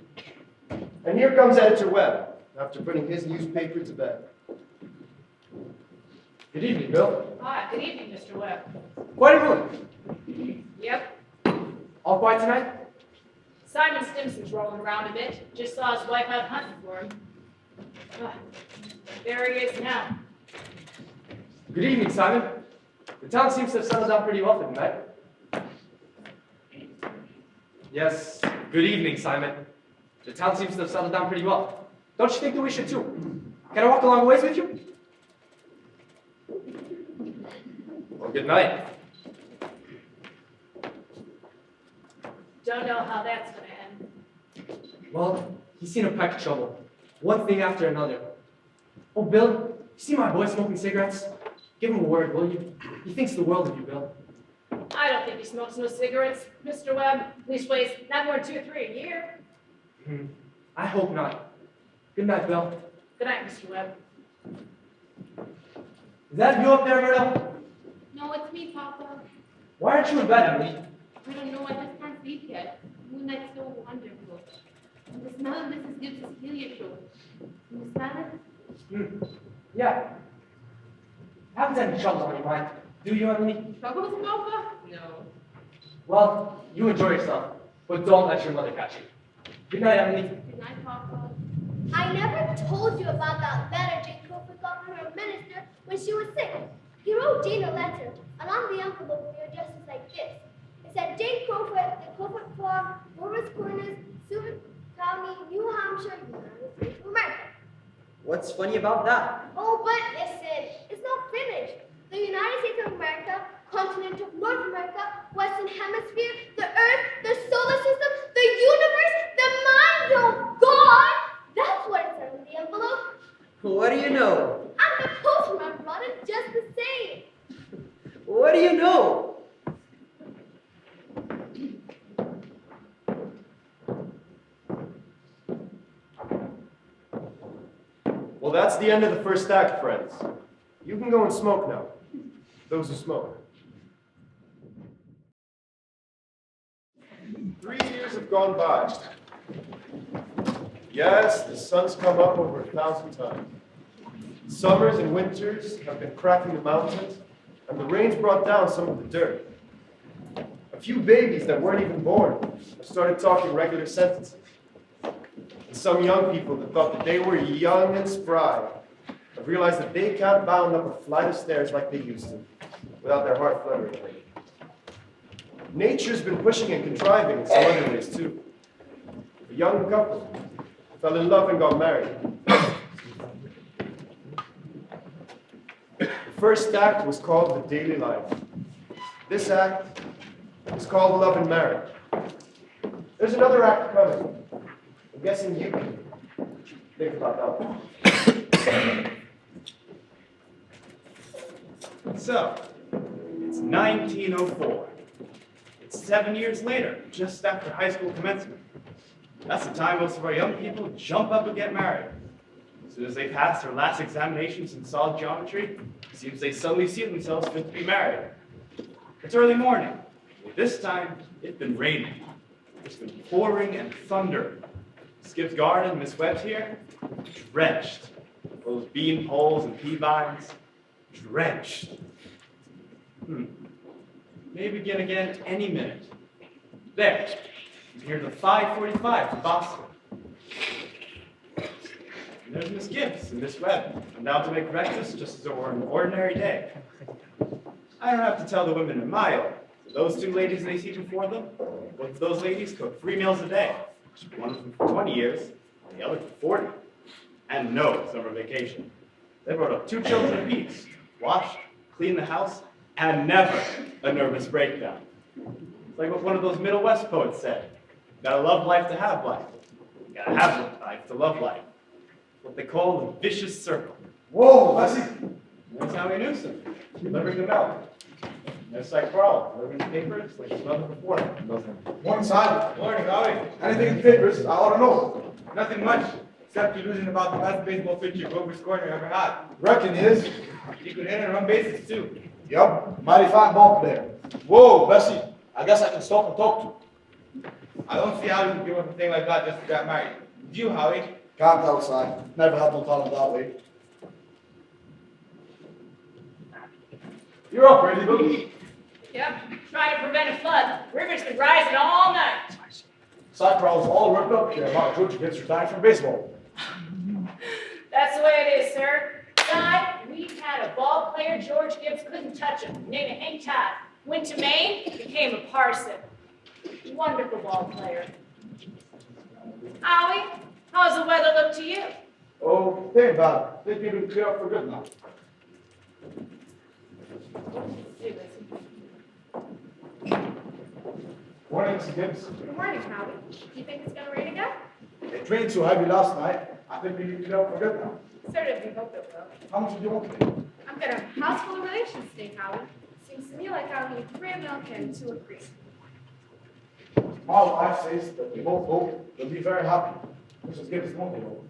And here comes Editor Webb, after putting his newspaper to bed. Good evening, Bill. Hi, good evening, Mr. Webb. Quite a room. Yep, All quiet tonight? Simon Stimson's rolling around a bit. Just saw his wife out hunting for him. There he is now. Good evening, Simon. The town seems to have settled down pretty well for tonight. Yes, good evening, Simon. The town seems to have settled down pretty well. Don't you think that we should too? Can I walk a long ways with you? Well, good night. Don't know how that's gonna end. Well, he's seen a peck of trouble. One thing after another. Oh, Bill, you see my boy smoking cigarettes? Give him a word, will you? He thinks the world of you, Bill. I don't think he smokes no cigarettes, Mr. Webb. Leastways, not more than 2 or 3 a year. I hope not. Good night, Bill. Good night, Mr. Webb. Is that you up there, Myrtle? No, it's me, Papa. Why aren't you in bed, Emily? I don't know, I just can't sleep yet. Moonlight's so wonderful. And the smell of Mrs. Gibbs' heliotrope. Can you smell it? Yeah. Haven't any troubles on your mind, do you, Emily? Troubles, Papa? No. Well, you enjoy yourself, but don't let your mother catch you. Good night, Emily. Good night, Papa. I never told you about that letter Jane Crawford got from her minister when she was sick. He wrote Jane a letter, and on the envelope the address was like this. It said Jane Crawford, the Crawford Farm, Morris Corners, Susan County, New Hampshire, United States of America. What's funny about that? Oh, but listen, it's not finished. The United States of America, continent of North America, Western Hemisphere, the Earth, the solar system, the universe, the mind of God. That's what it said in the envelope. What do you know? And the postman brought it just the same. do you know? Well, that's the end of the first act, friends. You can go and smoke now. Those who smoke. 3 years have gone by. Yes, the sun's come up over 1,000 times. Summers and winters have been cracking the mountains, and the rains brought down some of the dirt. A few babies that weren't even born have started talking regular sentences. And some young people that thought that they were young and spry have realized that they can't bound up a flight of stairs like they used to, without their heart fluttering. Nature's been pushing and contriving in some other ways too. A young couple fell in love and got married. The first act was called The Daily Life. This act is called Love and Marriage. There's another act coming. I'm guessing you can think about that one. So, it's 1904. It's 7 years later, just after high school commencement. That's the time most of our young people jump up and get married. As soon as they pass their last examinations in solid geometry, it seems they suddenly see themselves fit to be married. It's early morning. This time, it's been raining. It's been pouring and thundering. Skip's garden, Miss Webb's here, drenched. Those bean poles and pea vines, drenched. May begin again any minute. There, you hear the 5:45 to Boston. And there's Miss Gibbs and Miss Webb. I'm down to make breakfast just as though it were an ordinary day. I don't have to tell the women in my own. Those two ladies they see before them, both of those ladies cook 3 meals a day. One of them for 20 years, and the other for 40. And no summer vacation. They brought up 2 children apiece, washed, cleaned the house, and never a nervous breakdown. It's like what one of those Middle West poets said. You gotta love life to have life. You gotta have life to love life. What they call the vicious circle. Whoa, Bessie. There's Howie Newsom, delivering the mail. There's Cy Crowell, delivering the papers like his mother before him. Morning, Simon. Morning, Howie. Anything in the papers, I ought to know. Nothing much, except you're losing about the best baseball pitcher Grover Scorner ever had. Reckon is. He could hit and run bases, too. Yup, mighty fine ball player. Whoa, Bessie. I guess I can stop and talk to. I don't see how you can give up a thing like that just to get married. Did you, Howie? Can't tell, Si. Never had no talent that way. You're up, ready, Boogie. Yep, trying to prevent a flood. River's been rising all night. Cyprow's all worked up here about George gets retired from baseball. That's the way it is, sir. Guy, we had a ball player George Gibbs couldn't touch him. Named it Hank Todd. Went to Maine, became a parson. Wonderful ball player. Howie, how's the weather look to you? Oh, they ain't bad. They've been clear up for good now. Hey, listen. Morning, Mr. Gibbs. Good morning, Howie. Do you think it's gonna rain again? It rained so heavy last night. I think we need to clear up for good now. Certainly hope it will. How much do you want today? I'm gonna have a house full of relations today, Howie. Seems to me like I'll need 3 milk and 2 of cream. My wife says that we both hope they'll be very happy. Mrs. Gibbs won't be home.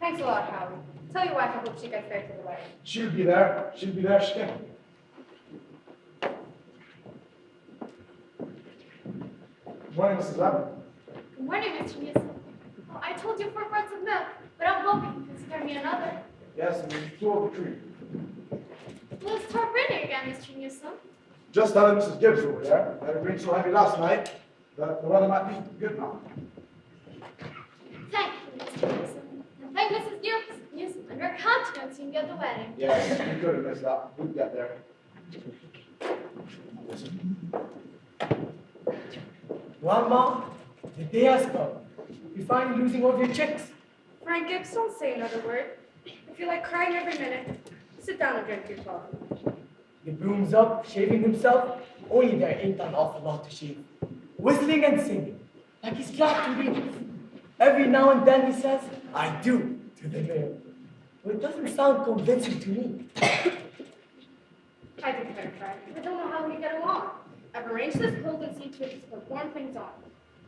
Thanks a lot, Howie. Tell your wife I hope she gets there to the wedding. She'll be there. She'll be there, she can. Morning, Mrs. Lamb. Good morning, Mr. Newsom. Oh, I told you 4 quarts of milk, but I'm hoping you can spare me another. Yes, and there's 2 of the 3. Well, it's start raining again, Mr. Newsom. Just telling Mrs. Gibbs over there that it rained so heavy last night that the weather might be good now. Thank you, Mr. Newsom. And thank Mrs. Newsom and her countenance you can get the wedding. Yes, you could have missed that. We'll get there. Well, Mom, the day has come. You're finally losing one of your chicks. Frank Gibbs, don't say another word. I feel like crying every minute. Sit down and drink your coffee. The broom's up, shaving himself. Only there ain't an awful lot to shave. Whistling and singing, like he's glad to read it. Every now and then he says, I do, to the mirror. But it doesn't sound convincing to me. I do there, Frank. I don't know how we get along. I've arranged this Hilton seat to warm things on.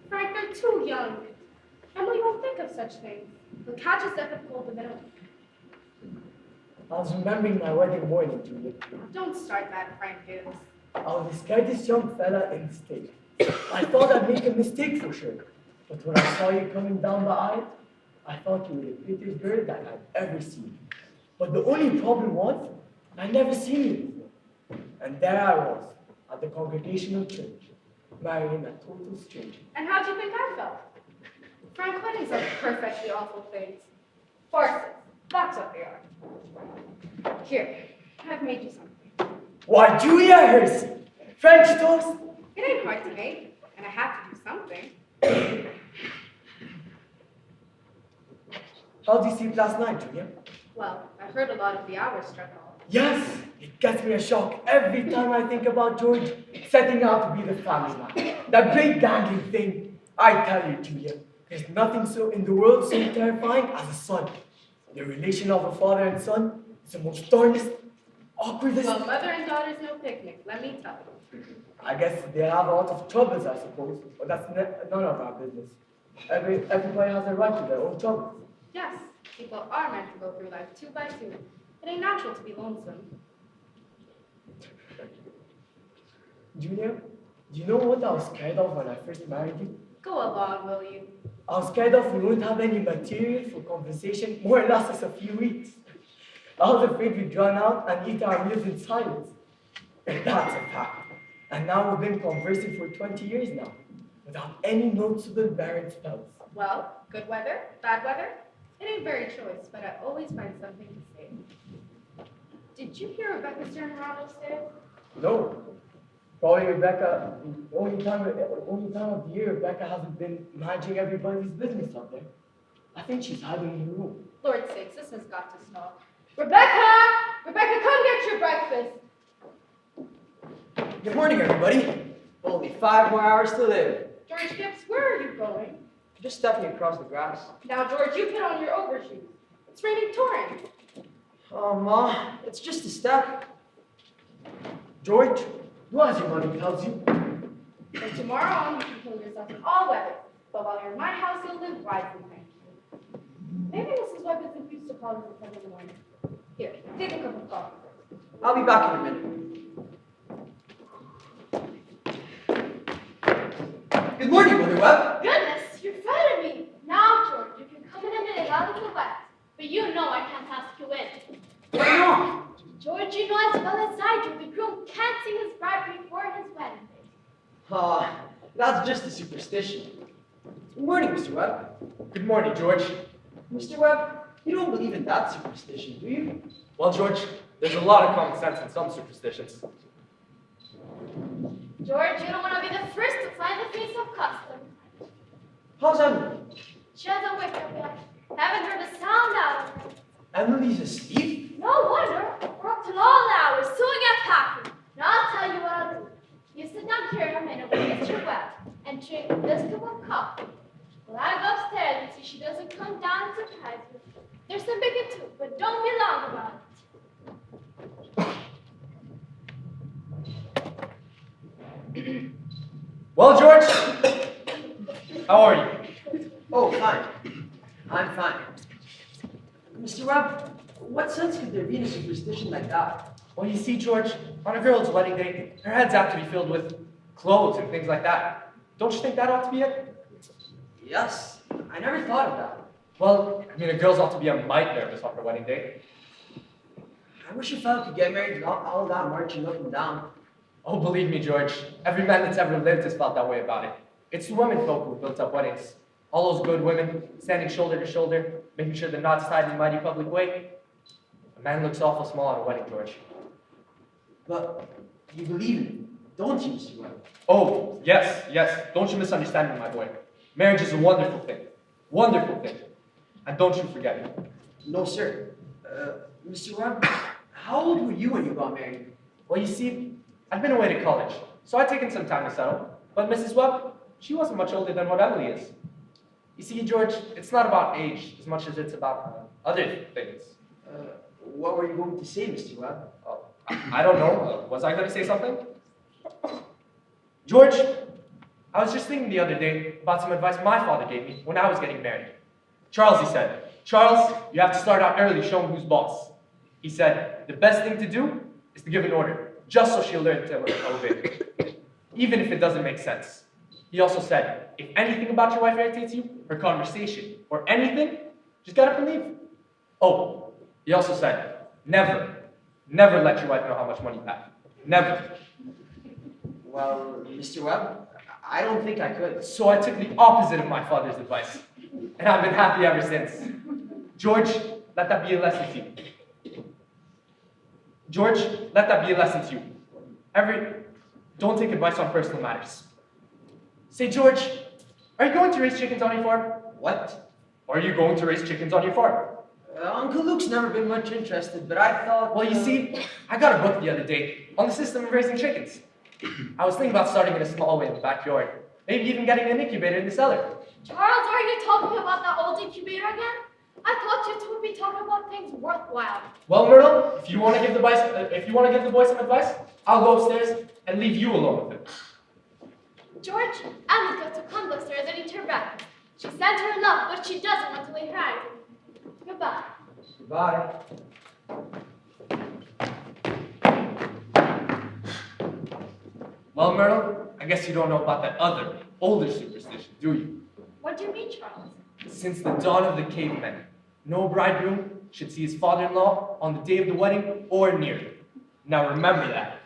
Frank, they're too young. Emily won't think of such things. They'll catch us if it pulls the middle. I was remembering my wedding morning, Julia. Don't start that, Frank Gibbs. I was the slightest young fella in the state. I thought I'd make a mistake for sure. But when I saw you coming down the aisle, I thought you were the prettiest girl that I'd ever seen. But the only problem was, I'd never seen you before. And there I was, at the Congregational Church, marrying a total stranger. And how do you think I felt? Frank, weddings are perfectly awful things. Farces. That's what they are. Here, I've made you something. Why, Julia Hersey! French toast? It ain't hard to make, and I have to do something. How did you sleep last night, Julia? Well, I heard a lot of the hours struck off. Yes, it gets me a shock every time I think about George setting out to be the family man. That great dangling thing. I tell you, Julia, there's nothing so in the world so terrifying as a son. The relation of a father and son is the most sternest, awkwardest. Well, mother and daughter's no picnic, let me tell you. I guess they have a lot of troubles, I suppose, but that's none of our business. Everybody has a right to their own troubles. Yes, people are meant to go through life two by two. It ain't natural to be lonesome. Julia, do you know what I was scared of when I first married you? Go along, will you? I was scared of we wouldn't have any material for conversation more or less as a few weeks. I was afraid we'd run out and eat our meals in silence. And that's a fact. And now we've been conversing for 20 years now, without any noticeable barren spells. Well, good weather, bad weather, it ain't very choice, but I always find something to say. Did you hear Rebecca Stern around upstairs? No. Probably Rebecca, the only time of the year Rebecca hasn't been managing everybody's business up there. I think she's hiding in her room. Lord sakes, this has got to stop. Rebecca! Rebecca, come get your breakfast! Good morning, everybody. Only 5 more hours to live. George Gibbs, where are you going? Just stepping across the grass. Now, George, you put on your overshoes. It's raining torrent. Oh, Ma, it's just a step. George, do as your mother tells you. From tomorrow on, you can kill yourself in all weather. But while you're in my house, you'll live wisely, thank you. Maybe Mrs. Webb is confused to call you at 7 in the morning. Here, take a cup of coffee. I'll be back in a minute. Good morning, Mother Webb. Goodness, you frightened me. Now, George, you can come in a minute out of the wet. But you know I can't ask you in. Why not? George, you know as well as I do, the groom can't see his bride before his wedding day. That's just a superstition. Good morning, Mr. Webb. Good morning, George. Mr. Webb, you don't believe in that superstition, do you? Well, George, there's a lot of common sense in some superstitions. George, you don't want to be the first to fly in the face of custom. How's Emily? She hasn't waked up yet. Haven't heard a sound out of her. Emily's asleep? No wonder. We're up till all hours, sewing and packing. Now I'll tell you what I'll do. You sit down here a minute with Mr. Webb and drink this cup of coffee. Well, I go upstairs and see she doesn't come down and surprise you. There's some bacon too, but don't be long about it. Well, George, how are you? Oh, fine. I'm fine. Mr. Webb, what sense could there be in a superstition like that? Well, you see, George, on a girl's wedding day, her head's apt to be filled with clothes and things like that. Don't you think that ought to be it? Yes, I never thought of that. Well, I mean, a girl's ought to be a mite nervous on her wedding day. I wish a fellow could get married without all that marching up and down. Oh, believe me, George, every man that's ever lived has felt that way about it. It's the women folk who built up weddings. All those good women, standing shoulder to shoulder, making sure the knots tied in a mighty public way. A man looks awful small at a wedding, George. But you believe in it, don't you, Mr. Webb? Oh, yes, yes. Don't you misunderstand me, my boy. Marriage is a wonderful thing. Wonderful thing. And don't you forget it. No, sir. Mr. Webb, how old were you when you got married? Well, you see, I'd been away to college, so I'd taken some time to settle. But Mrs. Webb, she wasn't much older than what Emily is. You see, George, it's not about age as much as it's about other things. What were you going to say, Mr. Webb? I don't know. Was I going to say something? George, I was just thinking the other day about some advice my father gave me when I was getting married. Charles, he said, Charles, you have to start out early showing who's boss. He said, the best thing to do is to give an order, just so she'll learn to obey, even if it doesn't make sense. He also said, if anything about your wife irritates you, her conversation, or anything, just get up and leave. Oh, he also said, never let your wife know how much money you have. Never. Well, Mr. Webb, I don't think I could. So I took the opposite of my father's advice, and I've been happy ever since. George, let that be a lesson to you. George, let that be a lesson to you. Don't take advice on personal matters. Say, George, are you going to raise chickens on your farm? What? Are you going to raise chickens on your farm? Uncle Luke's never been much interested, but I thought... Well, you see, I got a book the other day on the system of raising chickens. I was thinking about starting in a small way in the backyard. Maybe even getting an incubator in the cellar. Charles, are you talking about that old incubator again? I thought you two would be talking about things worthwhile. Well, Myrtle, if you want to give the boy some advice, I'll go upstairs and leave you alone with it. George, Emily's got to come upstairs and eat her breakfast. She sent her love, but she doesn't want to lay her eyes. Goodbye. Goodbye. Well, Myrtle, I guess you don't know about that other, older superstition, do you? What do you mean, Charles? Since the dawn of the cavemen, no bridegroom should see his father-in-law on the day of the wedding or near it. Now remember that.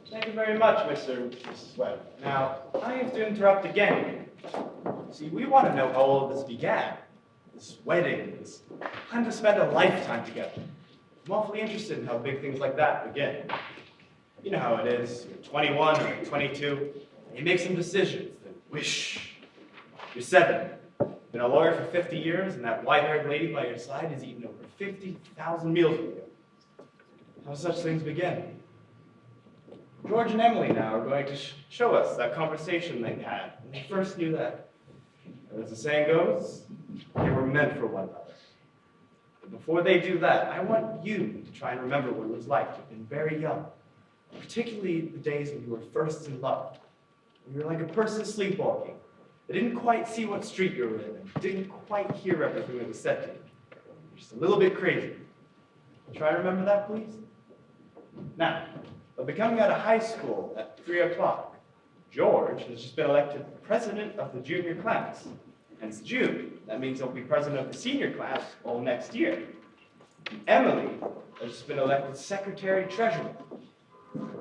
Thank you very much, Mr. Mrs. Webb. Now, I have to interrupt again. See, we want to know how all of this began. This wedding, this plan to spend a lifetime together. I'm awfully interested in how big things like that begin. You know how it is. You're 21 or 22, and you make some decisions, then whoosh, you're 7. Been a lawyer for 50 years, and that white-haired lady by your side has eaten over 50,000 meals with you. How such things begin. George and Emily now are going to show us that conversation they had when they first knew that, as the saying goes, they were meant for one another. But before they do that, I want you to try and remember what it was like to have been very young, particularly the days when you were first in love, when you were like a person sleepwalking. They didn't quite see what street you were in, and didn't quite hear everything that was said to you. You're just a little bit crazy. Try to remember that, please. Now, they'll be coming out of high school at 3 o'clock. George has just been elected president of the junior class. And it's June. That means he'll be president of the senior class all next year. Emily has just been elected secretary-treasurer.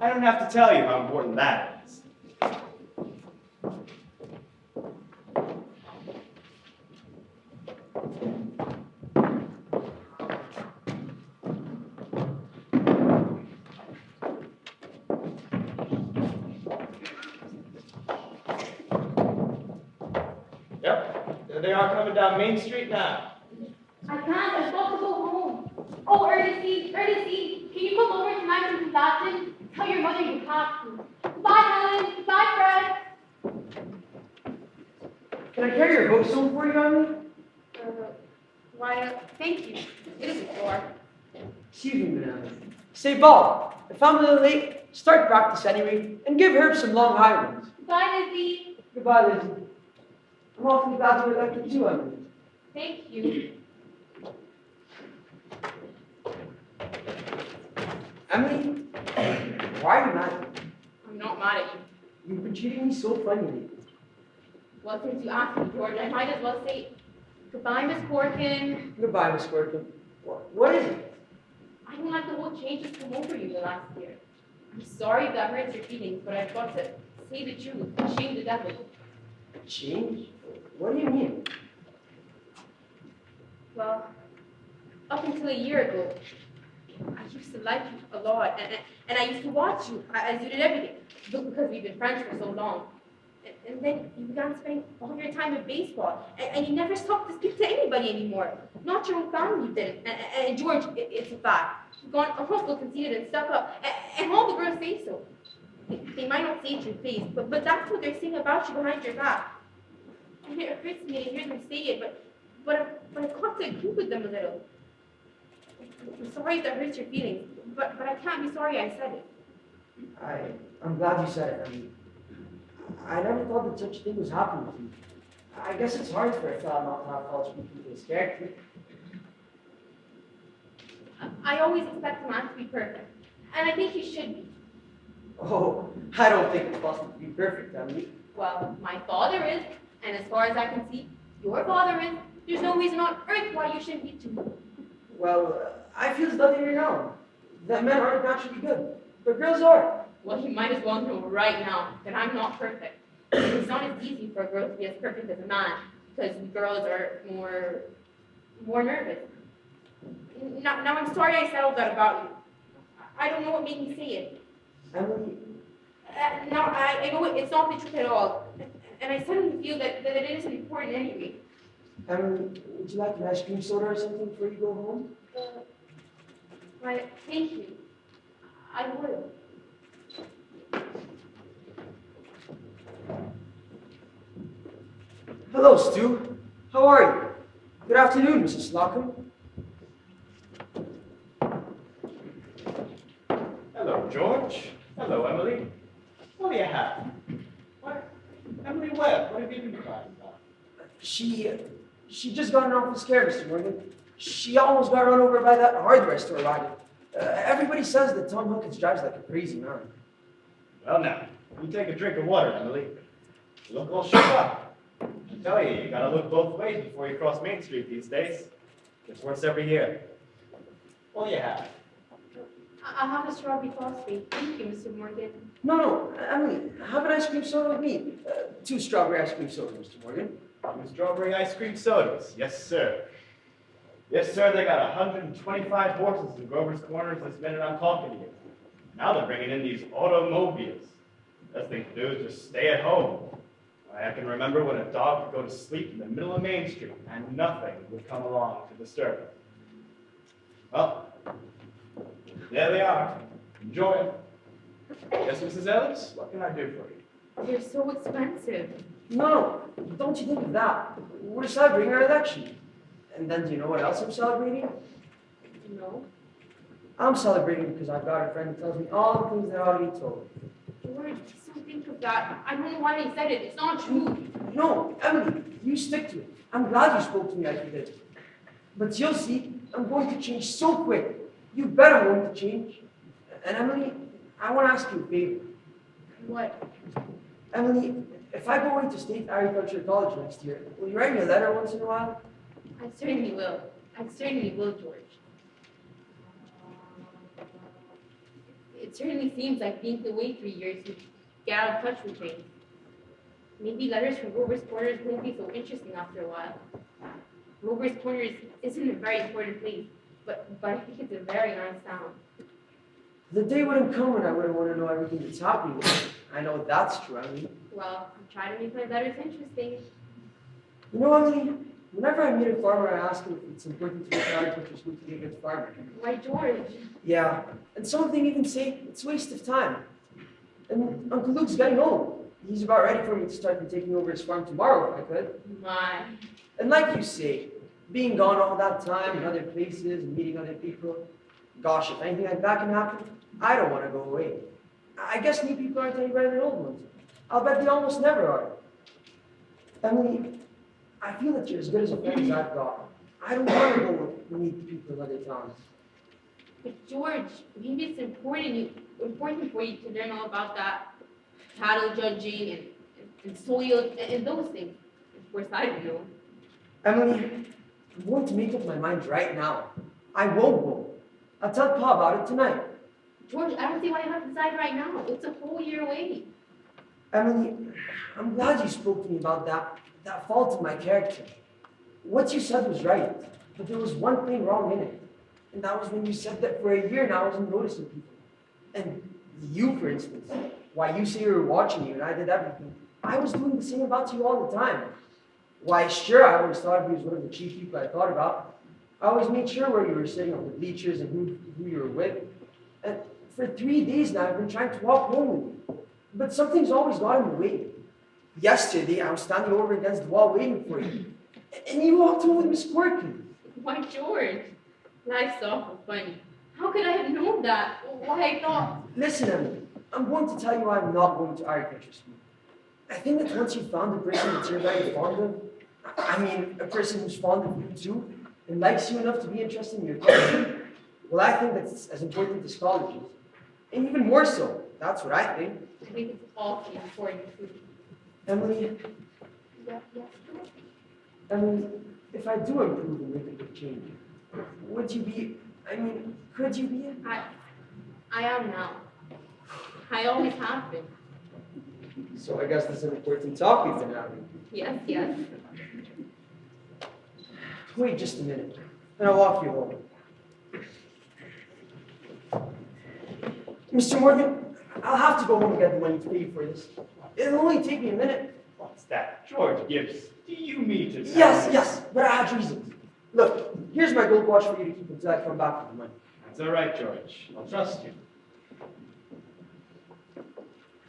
I don't have to tell you how important that is. Yep, there they are coming down Main Street now. I can't. I've got to go home. Oh, Ernestine, can you come over tonight and do Latin? Tell your mother you have to. Goodbye, Helen. Goodbye, Fred. Can I carry your books home for you, Emily? Why, thank you. It is a floor. Excuse me, Banana. Say, Bob, if I'm a little late, start practice anyway, and give Herb some long high ones. Goodbye, Lizzie. Goodbye, Lizzie. I'm awfully glad you elected too, Emily. Thank you. Emily, why are you mad? I'm not mad at you. You've been treating me so funny lately. Well, since you asked me, George, I might as well say goodbye, Miss Corkin. Goodbye, Miss Corkin. What is it? I don't let the whole changes come over you the last year. I'm sorry if that hurts your feelings, but I've got to say the truth and shame the devil. Change? What do you mean? Well, up until a year ago, I used to like you a lot, and I used to watch you as you did everything, because we've been friends for so long. And then you began spending all your time in baseball, and you never stopped to speak to anybody anymore. Not your own family didn't. And George, it's a fact. You've gone awful conceited and stuck up, and all the girls say so. They might not say it to your face, but that's what they're saying about you behind your back. And it hurts me to hear them say it, but I've got to agree with them a little. I'm sorry if that hurts your feelings, but I can't be sorry I said it. I'm glad you said it. I mean, I never thought that such a thing was happening to you. I guess it's hard for a child not to have faults with his character. I always expect a man to be perfect, and I think he should be. Oh, I don't think it's possible to be perfect, Emily. Well, my father is, and as far as I can see, your father is. There's no reason on earth why you shouldn't be too. Well, I feel as though you're wrong. That men aren't naturally good, but girls are. Well, you might as well know right now that I'm not perfect. It's not as easy for a girl to be as perfect as a man, because girls are more nervous. Now I'm sorry I settled that about you. I don't know what made me say it. Emily, No, I know it's not the truth at all. And I suddenly feel that it isn't important anyway. Emily, would you like an ice cream soda or something before you go home? Why, thank you. I will. Hello, Stu. How are you? Good afternoon, Mrs. Slocum. Hello, George. Hello, Emily. What do you have? What? Emily Webb, what have you been crying about? She just got an awful scare, Mr. Morgan. She almost got run over by that hardware store wagon. Everybody says that Tom Hawkins drives like a crazy man. Well, now, you take a drink of water, Emily. You look all shook up. I tell you, you gotta look both ways before you cross Main Street these days. Gets worse every year. What do you have? I'll have a strawberry phosphate. Thank you, Mr. Morgan. No, Emily, have an ice cream soda with me. 2 strawberry ice cream sodas, Mr. Morgan. 2 strawberry ice cream sodas. Yes, sir. Yes, sir, they got 125 horses in Grover's Corners this minute I'm talking to you. Now they're bringing in these automobiles. Best thing to do is just stay at home. I can remember when a dog could go to sleep in the middle of Main Street and nothing would come along to disturb it. Well, there they are. Enjoy. Yes, Mrs. Ellis, what can I do for you? They're so expensive. No, don't you think of that. We're celebrating our election. And then do you know what else I'm celebrating? No. I'm celebrating because I've got a friend who tells me all the things that ought to be told. George, please don't think of that. I don't know why they said it. It's not true. No, Emily, you stick to it. I'm glad you spoke to me like you did. But you'll see, I'm going to change so quick. You better want to change. And Emily, I want to ask you a favor. What? Emily, if I go away to State Agriculture College next year, will you write me a letter once in a while? I certainly will. I certainly will, George. It certainly seems like being away 3 years, you get out of touch with things. Maybe letters from Grover's Corners won't be so interesting after a while. Grover's Corners isn't a very important place, but I think it's a very nice town. The day wouldn't come when I wouldn't want to know everything that's happening. I know that's true, Emily. Well, I'm trying to make my letters interesting. You know, Emily, whenever I meet a farmer, I ask him if it's important to go to agriculture school to be a good farmer. Why, George? Yeah, and some of them even say it's a waste of time. And Uncle Luke's getting old. He's about ready for me to start taking over his farm tomorrow if I could. My. And like you say, being gone all that time in other places and meeting other people, gosh, if anything like that can happen, I don't want to go away. I guess new people aren't any better than old ones. I'll bet they almost never are. Emily, I feel that you're as good as a friend as I've got. I don't want to go and meet people in other towns. But George, maybe it's important for you to learn all about that cattle judging and soil and those things. Of course, I don't know. Emily, I'm going to make up my mind right now. I won't go. I'll tell Pa about it tonight. George, I don't see why you have to decide right now. It's a whole year away. Emily, I'm glad you spoke to me about that fault in my character. What you said was right, but there was one thing wrong in it. And that was when you said that for a year now I wasn't noticing people. And you, for instance, why you say you were watching you and I did everything. I was doing the same about you all the time. Why, sure, I always thought of you as one of the chief people I thought about. I always made sure where you were sitting on the bleachers and who you were with. And for 3 days now, I've been trying to walk home with you. But something's always got in the way. Yesterday, I was standing over against the wall waiting for you. And you walked home with Miss Quirky. Why, George? Life's awful funny. How could I have known that? Why, I thought... Listen, Emily, I'm going to tell you I'm not going to architecture school. I think that once you've found a person that you're very fond of, I mean, a person who's fond of you too, and likes you enough to be interested in your country, well, I think that's as important as college is. And even more so. That's what I think. I think it's awfully important too. Emily, Yes. Emily, if I do improve and make a big change, would you be, could you be? I am now. I always have been. So I guess that's an important talk we've been having. Yes. Wait just a minute, and I'll walk you home. Mr. Morgan, I'll have to go home and get the money to pay you for this. It'll only take me a minute. What's that? George Gibbs, do you mean to tell me? Yes, but I had reasons. Look, here's my gold watch for you to keep until I come back with the money. That's all right, George. I'll trust you.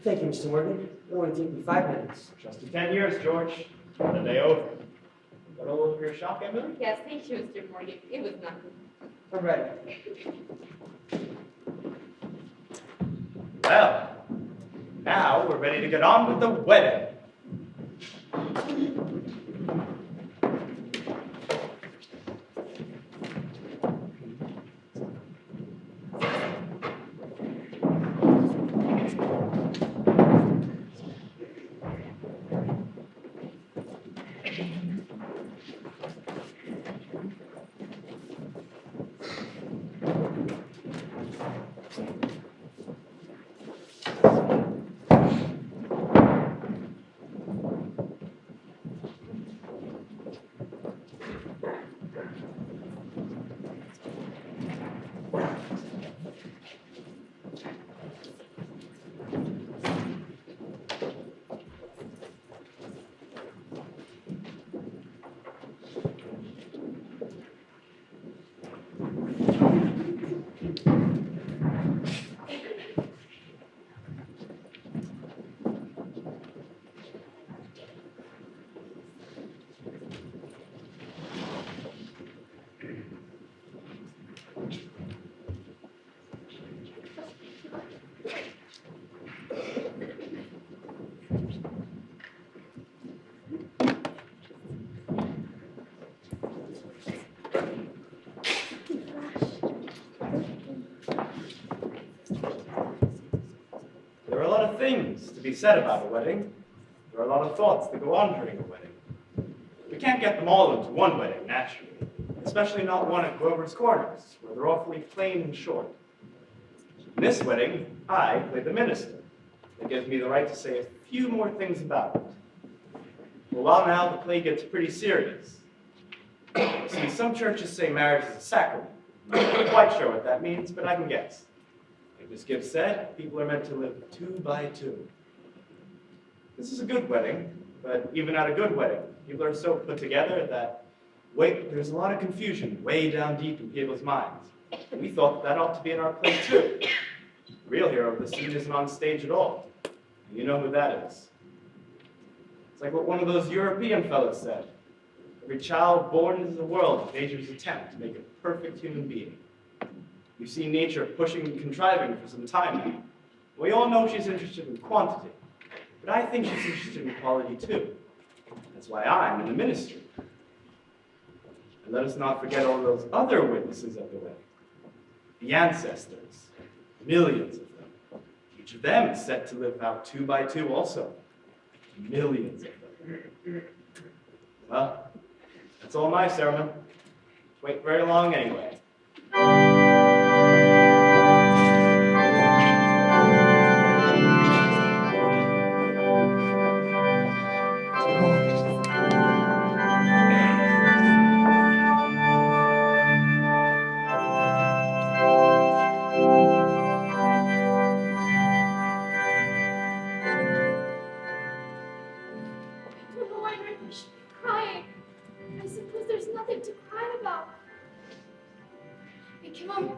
Thank you, Mr. Morgan. It'll only take me 5 minutes. Just 10 years, George. Not a day over. Got all over your shop, Emily? Yes, thank you, Mr. Morgan. It was nothing. I'm ready. Well, now we're ready to get on with the wedding. There are a lot of things to be said about a wedding. There are a lot of thoughts that go on during a wedding. We can't get them all into one wedding, naturally. Especially not one at Grover's Corners, where they're awfully plain and short. In this wedding, I play the minister. That gives me the right to say a few more things about it. For a while now, the play gets pretty serious. See, some churches say marriage is a sacrament. I'm not quite sure what that means, but I can guess. Like Miss Gibbs said, people are meant to live 2 by 2. This is a good wedding, but even at a good wedding, people are so put together that, there's a lot of confusion way down deep in people's minds. We thought that ought to be in our play too. The real hero of the scene isn't on stage at all. You know who that is. It's like what one of those European fellows said. Every child born into the world is nature's attempt to make a perfect human being. We've seen nature pushing and contriving for some time now. We all know she's interested in quantity, but I think she's interested in quality too. That's why I'm in the ministry. And let us not forget all those other witnesses at the wedding. The ancestors, millions of them. Each of them is set to live out 2 by 2 also. Millions of them. Well, that's all my sermon. Wait very long anyway.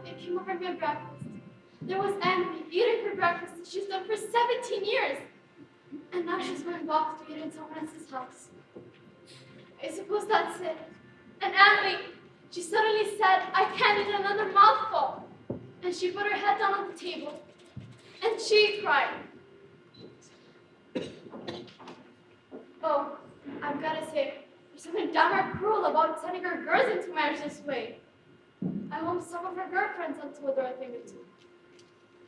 It came over me at breakfast. There was Emily eating her breakfast that she's done for 17 years. And now she's going back to eat in someone else's house. I suppose that's it. And Emily, she suddenly said, I can't eat another mouthful. and she put her head down on the table, and she cried. Oh, I've got to say, there's something downright cruel about sending her girls into marriage this way. I hope some of her girlfriends have told her a thing or two.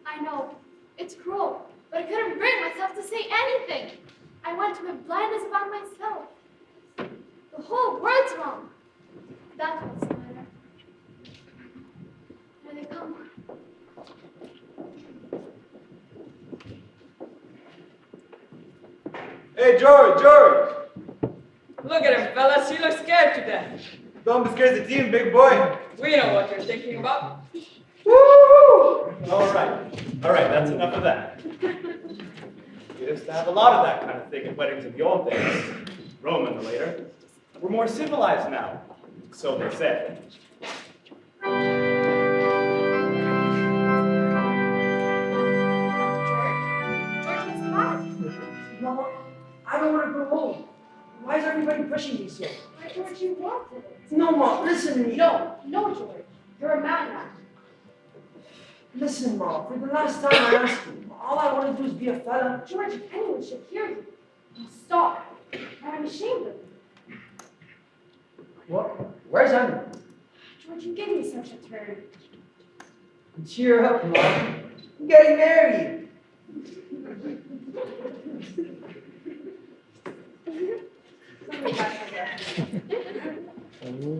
I know, it's cruel, but I couldn't bring myself to say anything. I went to with blindness about myself. The whole world's wrong. That's what's the matter. Here they come. Hey, George! Look at him, fellas. He looks scared to death. Don't be scared of the team, big boy. We know what you're thinking about. Woo! All right, that's enough of that. We used to have a lot of that kind of thing at weddings in the old days. Rome and the later. We're more civilized now, so they say. George, what's the matter? Mama, I don't want to go home. Why is everybody pushing me so? Why, George, you wanted it. No, Mom, listen to me. No, George. You're a man now. Listen, Mom, for the last time I asked you, all I want to do is be a fella. George, if anyone should hear you, now stop. I'm ashamed of you. What? Where's Emily? George, you gave me such a turn. Cheer up, Mom. I'm getting married.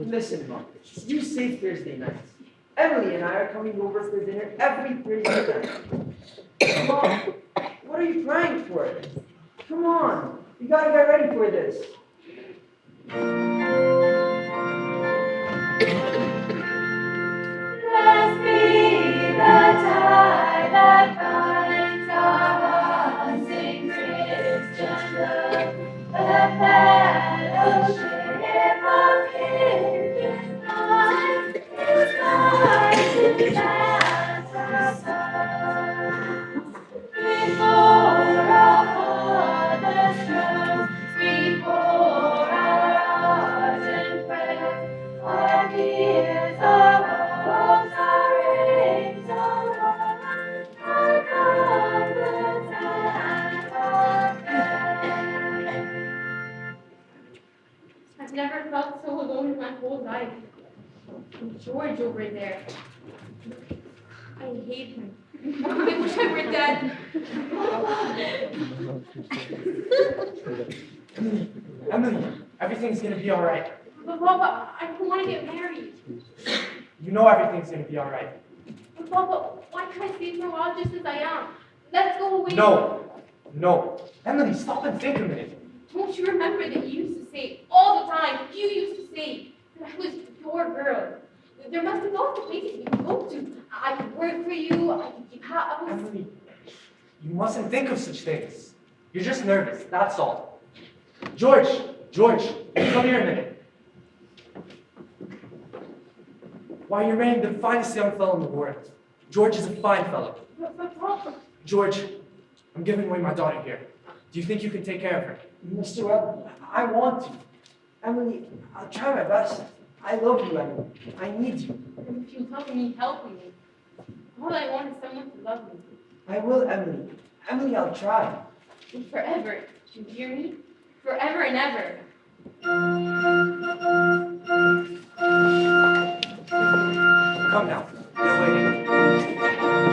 Listen, Mom, you say Thursday nights. Emily and I are coming over for dinner every Thursday night. Mom, what are you crying for? Come on, you gotta get ready for this. Blessed be the tie that binds our hearts in Christian love, the fellowship of Christian life is life as above. Before our Father's throne, before our ardent prayer, our fears, our hopes, our aims, our comforts and our care. I've never felt so alone in my whole life. And George over there. I hate him. I wish I were dead. Emily, everything's gonna be all right. But Papa, I don't want to get married. You know everything's gonna be all right. But Papa, why can't I stay for a while just as I am? Let's go away. No. Emily, stop and think a minute. Don't you remember that you used to say all the time, you used to say that I was your girl? There must be lots of places you could go to. I could work for you, I could keep house. Emily, you mustn't think of such things. You're just nervous, that's all. George, come here a minute. Why, you're marrying the finest young fellow in the world. George is a fine fellow. But Papa, George, I'm giving away my daughter here. Do you think you can take care of her? Mr. Webb, I want to. Emily, I'll try my best. I love you, Emily. I need you. if you love me, help me. All I want is someone to love me. I will, Emily. Emily, I'll try. And forever. Do you hear me? Forever and ever. Come now, they're waiting.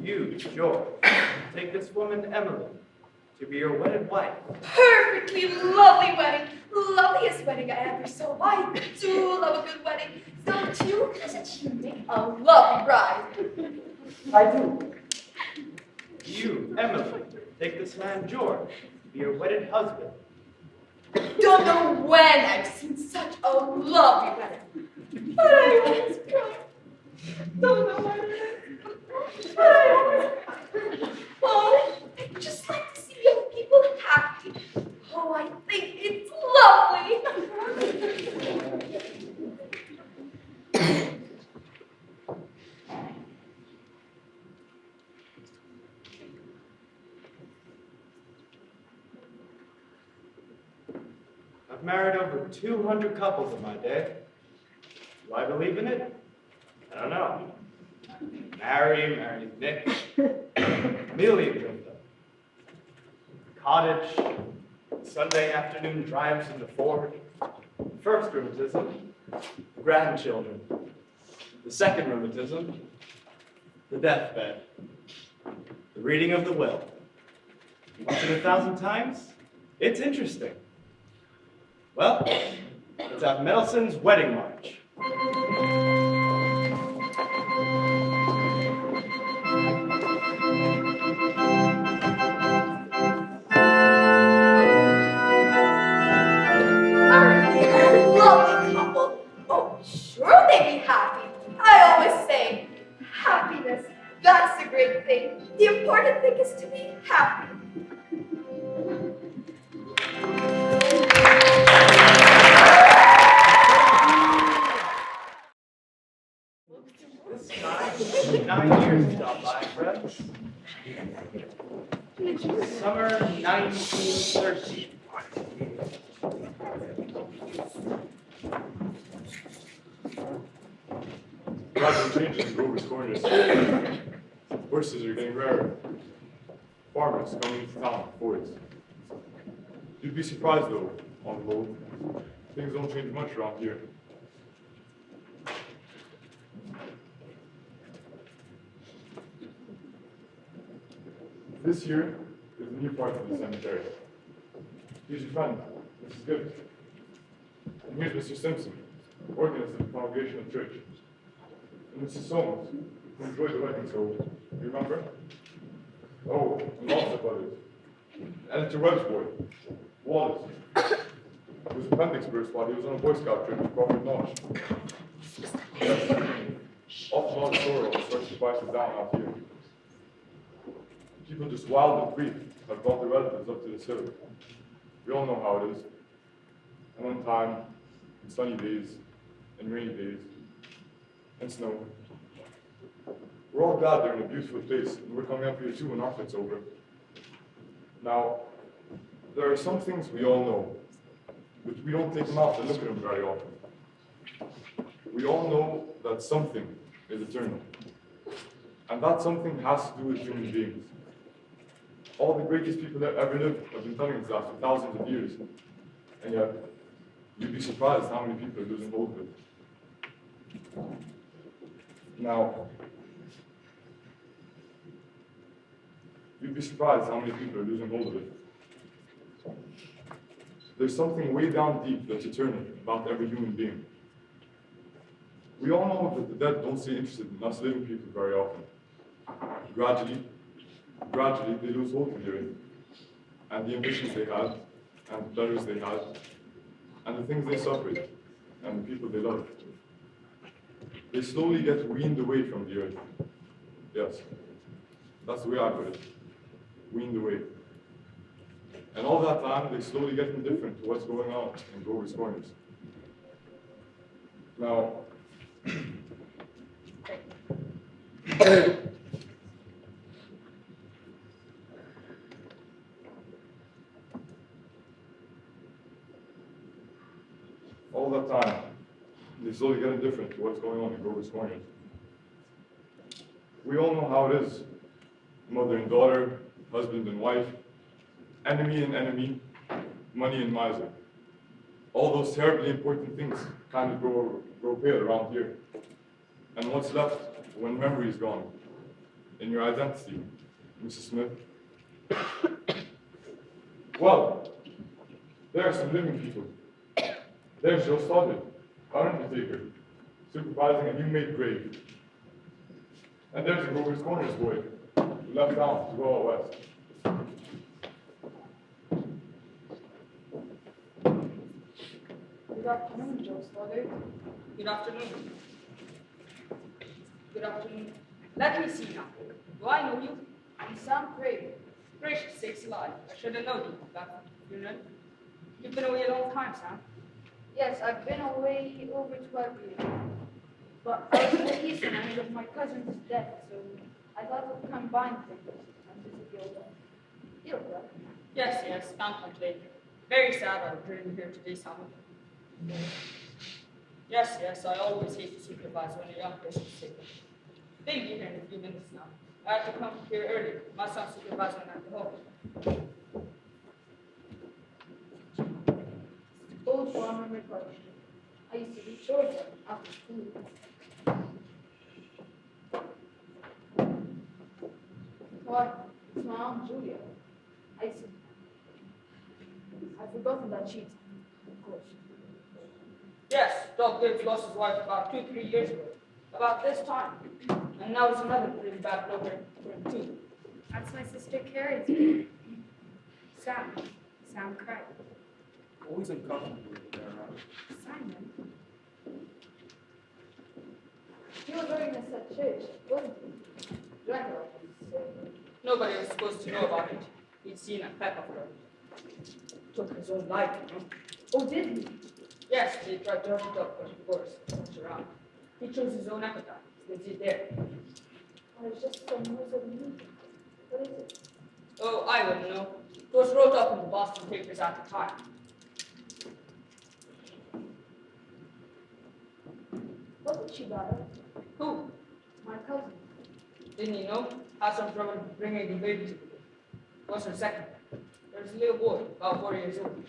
You, George, take this woman, Emily, to be your wedded wife. Perfectly lovely wedding. Loveliest wedding I ever saw. I do love a good wedding. Don't you? Doesn't she make a lovely bride? I do. You, Emily, take this man, George, to be your wedded husband. Don't know when I've seen such a lovely wedding. But I always cry. Don't know when it is. But I always cry. Oh, just like to see young people happy. Oh, I think it's lovely. I've married over 200 couples in my day. Do I believe in it? I don't know. Marry Nick. Millions of them. Cottage, Sunday afternoon drives in the Ford. First rheumatism, grandchildren. The second rheumatism, the deathbed. The reading of the will. Once in 1,000 times, it's interesting. Well, let's have Mendelssohn's Wedding March. Aren't they a lovely couple? Oh, sure they'd be happy. I always say, happiness, that's the great thing. The important thing is to be happy. This 9 years gone by, friends. Summer 1913. Lots of changes in Grover's Corners. Horses are getting rarer. Farmers coming into town for Fords. You'd be surprised though, on the whole. Things don't change much around here. This year is a new part of the cemetery. Here's your friend, Mrs. Gibbs. And here's Mr. Simpson, organist of the Congregational Church. And Mrs. Soames, who enjoyed the wedding so, you remember? Oh, and lots of others. Editor Webb's boy, Wallace. He was appendix burst while he was on a Boy Scout trip to Crawford Notch. Often all the sorrow starts to bite us down out here. People just wild with grief have brought their relatives up to this hill. We all know how it is. And on time, and sunny days, and rainy days, and snow. We're all glad they're in a beautiful place, and we're coming up here too when our fit's over. Now, there are some things we all know, but we don't take them out and look at them very often. We all know that something is eternal. And that something has to do with human beings. All the greatest people that ever lived have been telling us that for thousands of years. And yet, you'd be surprised how many people are losing hold of it. Now, you'd be surprised how many people are losing hold of it. There's something way down deep that's eternal about every human being. We all know that the dead don't stay interested in us living people very often. Gradually, they lose hope in the earth, and the ambitions they had, and the pleasures they had, and the things they suffered, and the people they loved. They slowly get weaned away from the earth. Yes, that's the way I put it. Weaned away. And all that time, they slowly get indifferent to what's going on in Grover's Corners. Now, all that time, they slowly get indifferent to what's going on in Grover's Corners. We all know how it is. Mother and daughter, husband and wife, enemy and enemy, money and miser. All those terribly important things kind of grow pale around here. And what's left when memory is gone? In your identity, Mrs. Smith? Well, there are some living people. There's Joe Stoddard, our undertaker, supervising a new-made grave. And there's the Grover's Corners boy, who left town to go out west. Good afternoon, Joe Stoddard. Good afternoon. Good afternoon. Let me see now. Do I know you? You sound great. Gracious sakes alive. I should have known you. That, you know. You've been away a long time, Sam. Yes, I've been away over 12 years. But I was in the East and I heard of my cousin's death, so I thought of combine things and visit the old one. You're well. Yes, can't complain. Very sad I'm hearing here today, Sam. Yes, I always hate to supervise when a young person's sick. They'll be here in a few minutes now. I have to come here early. My son's supervising at the home. Old farmer McCarthy. I used to be Georgia after school. Why, it's my Aunt Julia. I've forgotten that sheet, of course. Yes, Doc Gibbs lost his wife about 2-3 years ago. About this time. And now it's another pretty bad blow for him too. That's my sister Carrie's. Sam cried. Always uncomfortable with their around. Simon. He was organized at church, wasn't he? Dracula. Nobody was supposed to know about it. He'd seen a peck of her. Took his own life, you know. Oh, did he? Yes, they tried to hunt it up, but of course, it's around. He chose his own epitaph. Is it there? Oh, it's just some news of the meeting. What is it? Oh, I wouldn't know. It was wrote up in the Boston papers at the time. Wasn't she got it? Who? My cousin. Didn't you know? Had some trouble bringing the baby to the world. Was her second. There's a little boy, about 4 years old.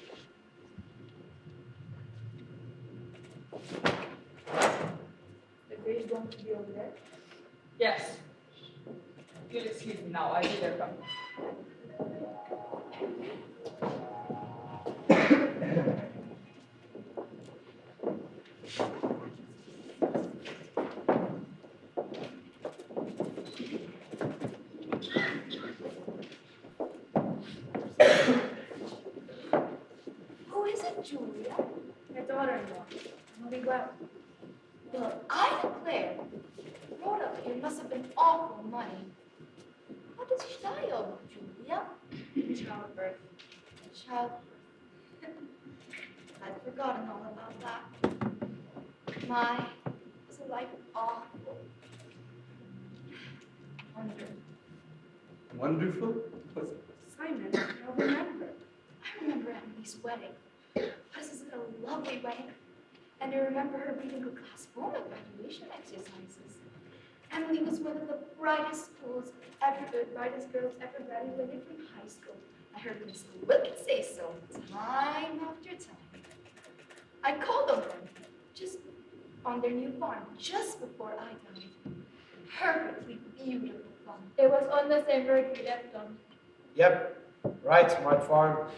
The baby's going to be over there? Yes. If you'll excuse me now, I see they're coming. Who is it, Julia? My daughter-in-law. Emily Webb. Well, I declare, Rhoda, it must have been awful money. What did she die of, Julia? Childbirth. Childbirth. I'd forgotten all about that. My, was a life awful. Wonderful. Wonderful? Was it? Simon, I'll remember. I remember Emily's wedding. This is a lovely wedding. And I remember her reading a class poem at graduation exercises. Emily was one of the brightest girls ever graduated from high school. I heard Miss Wilkins say so time after time. I called on them just on their new farm just before I died. Perfectly beautiful farm. It was on the same road we left on. Yep, right, my farm.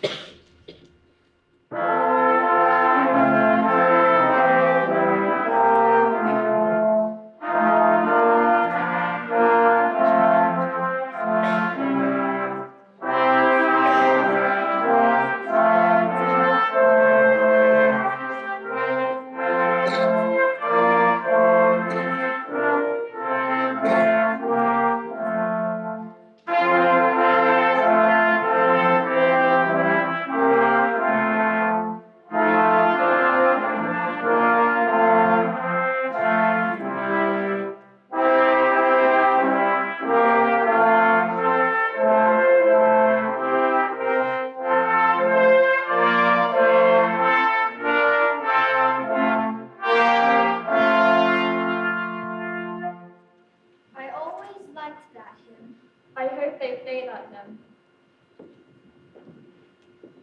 I always liked that hymn. I heard they played at them.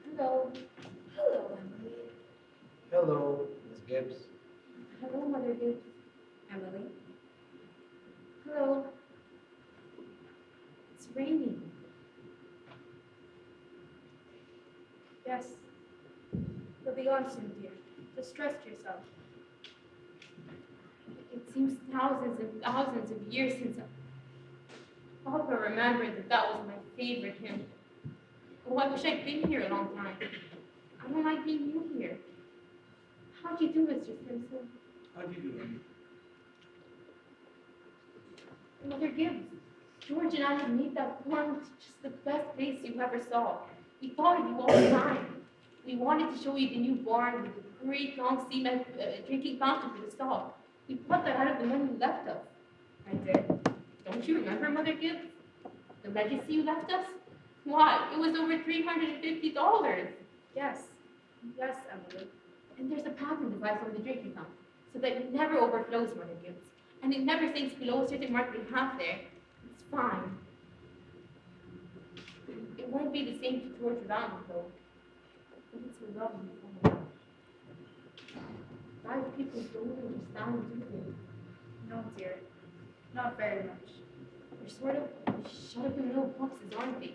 Hello. Hello, Emily. Hello, Miss Gibbs. Hello, Mother Gibbs. Emily. Hello. It's raining. Yes. You'll be gone soon, dear. Just rest yourself. It seems thousands and thousands of years since Papa remembered that was my favorite hymn. Oh, I wish I'd been here a long time. I don't like being new here. How'd you do, Mr. Simpson? How do you do? Mother Gibbs. George and I have made that farm just the best place you ever saw. We thought of you all the time. We wanted to show you the new barn with the great long cement drinking fountain for the stock. We bought that out of the money you left us. I did. Don't you remember, Mother Gibbs? The legacy you left us? Why, it was over $350. Yes. Yes, Emily. And there's a pattern device on the drinking fountain, so that it never overflows, Mother Gibbs. And it never sinks below a certain mark we have there. It's fine. It won't be the same to George Brown, though. But it's a lovely farm. 5 people don't understand, do they? No, dear. Not very much. They're sort of shut up in little boxes, aren't they?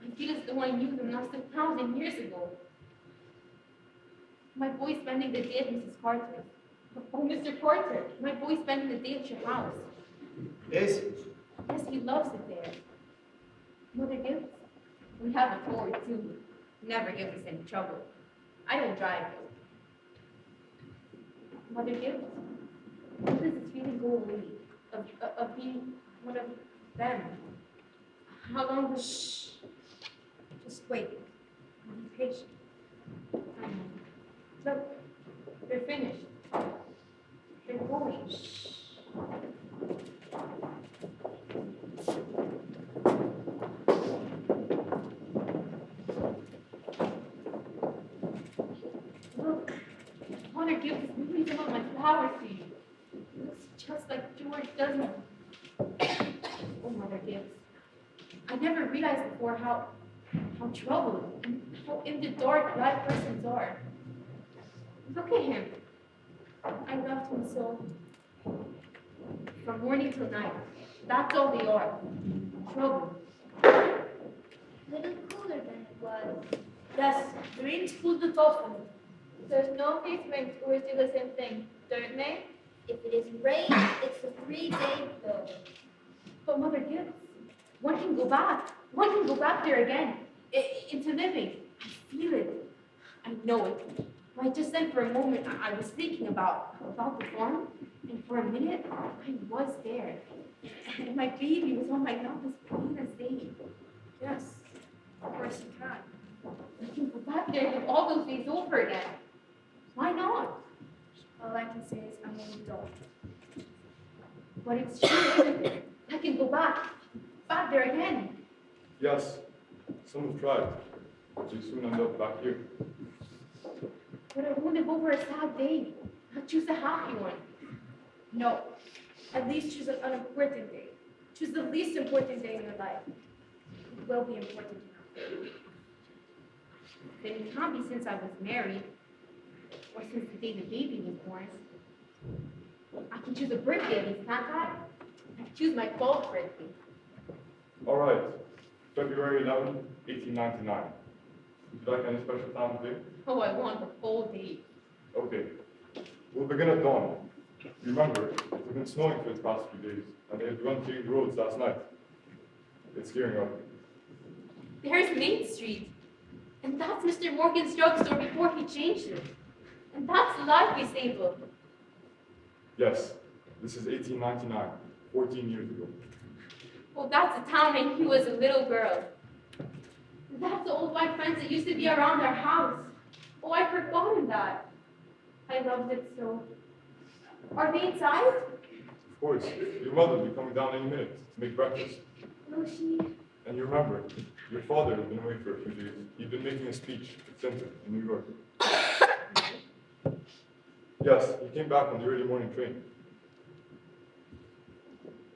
I feel as though I knew them less than 1,000 years ago. My boy spending the day at Mrs. Carter's. Oh, Mr. Carter, my boy spending the day at your house. Is Yes, he loves it there. Mother Gibbs, we have a Ford too. Never gives us any trouble. I don't drive though. Mother Gibbs, when does this feeling go away? Of being one of them? How long will... Shh. Just wait. Be patient. Look, they're finished. They're going. Look, Mother Gibbs is moving some of my flowers to you. It looks just like George, doesn't it? Oh, Mother Gibbs, I never realized before how troubled and how in the dark live persons are. Look at him. I loved him so. From morning till night. That's all they are. Trouble. Little cooler than it was. Yes, the rains cooled it off for me. There's no face winds always do the same thing, don't they? If it is rain, it's a 3-day bill. But Mother Gibbs, one can go back. One can go back there again. Into living. I feel it. I know it. Why, just then for a moment, I was thinking about the farm, and for a minute, I was there. And my baby was on my lap as plain as day. Yes. Of course you can. I can go back there and live all those days over again. Why not? All I can say is Emily, don't. But it's true, isn't it? I can go back there again. Yes, some have tried, but they soon end up back here. But I won't live over a sad day. I'll choose a happy one. No. At least choose an unimportant day. Choose the least important day in your life. It will be important enough. Then it can't be since I was married, or since the day the baby was born. I can choose a birthday at least, can't I? I can choose my 12th birthday. All right, February 11, 1899. Would you like any special time today? Oh, I want the full day. Okay, we'll begin at dawn. Remember, it's been snowing for the past few days, and they had run through the roads last night. It's gearing up. There's Main Street. And that's Mr. Morgan's drugstore before he changed it. And that's the livery stable. Yes, this is 1899, 14 years ago. Well, that's the town when he was a little girl. And that's the old white fence that used to be around our house. Oh, I'd forgotten that. I loved it so. Are they inside? Of course, your mother will be coming down any minute to make breakfast. Will she? And you remember, your father has been away for a few days. He'd been making a speech at Center in New York. Yes, he came back on the early morning train.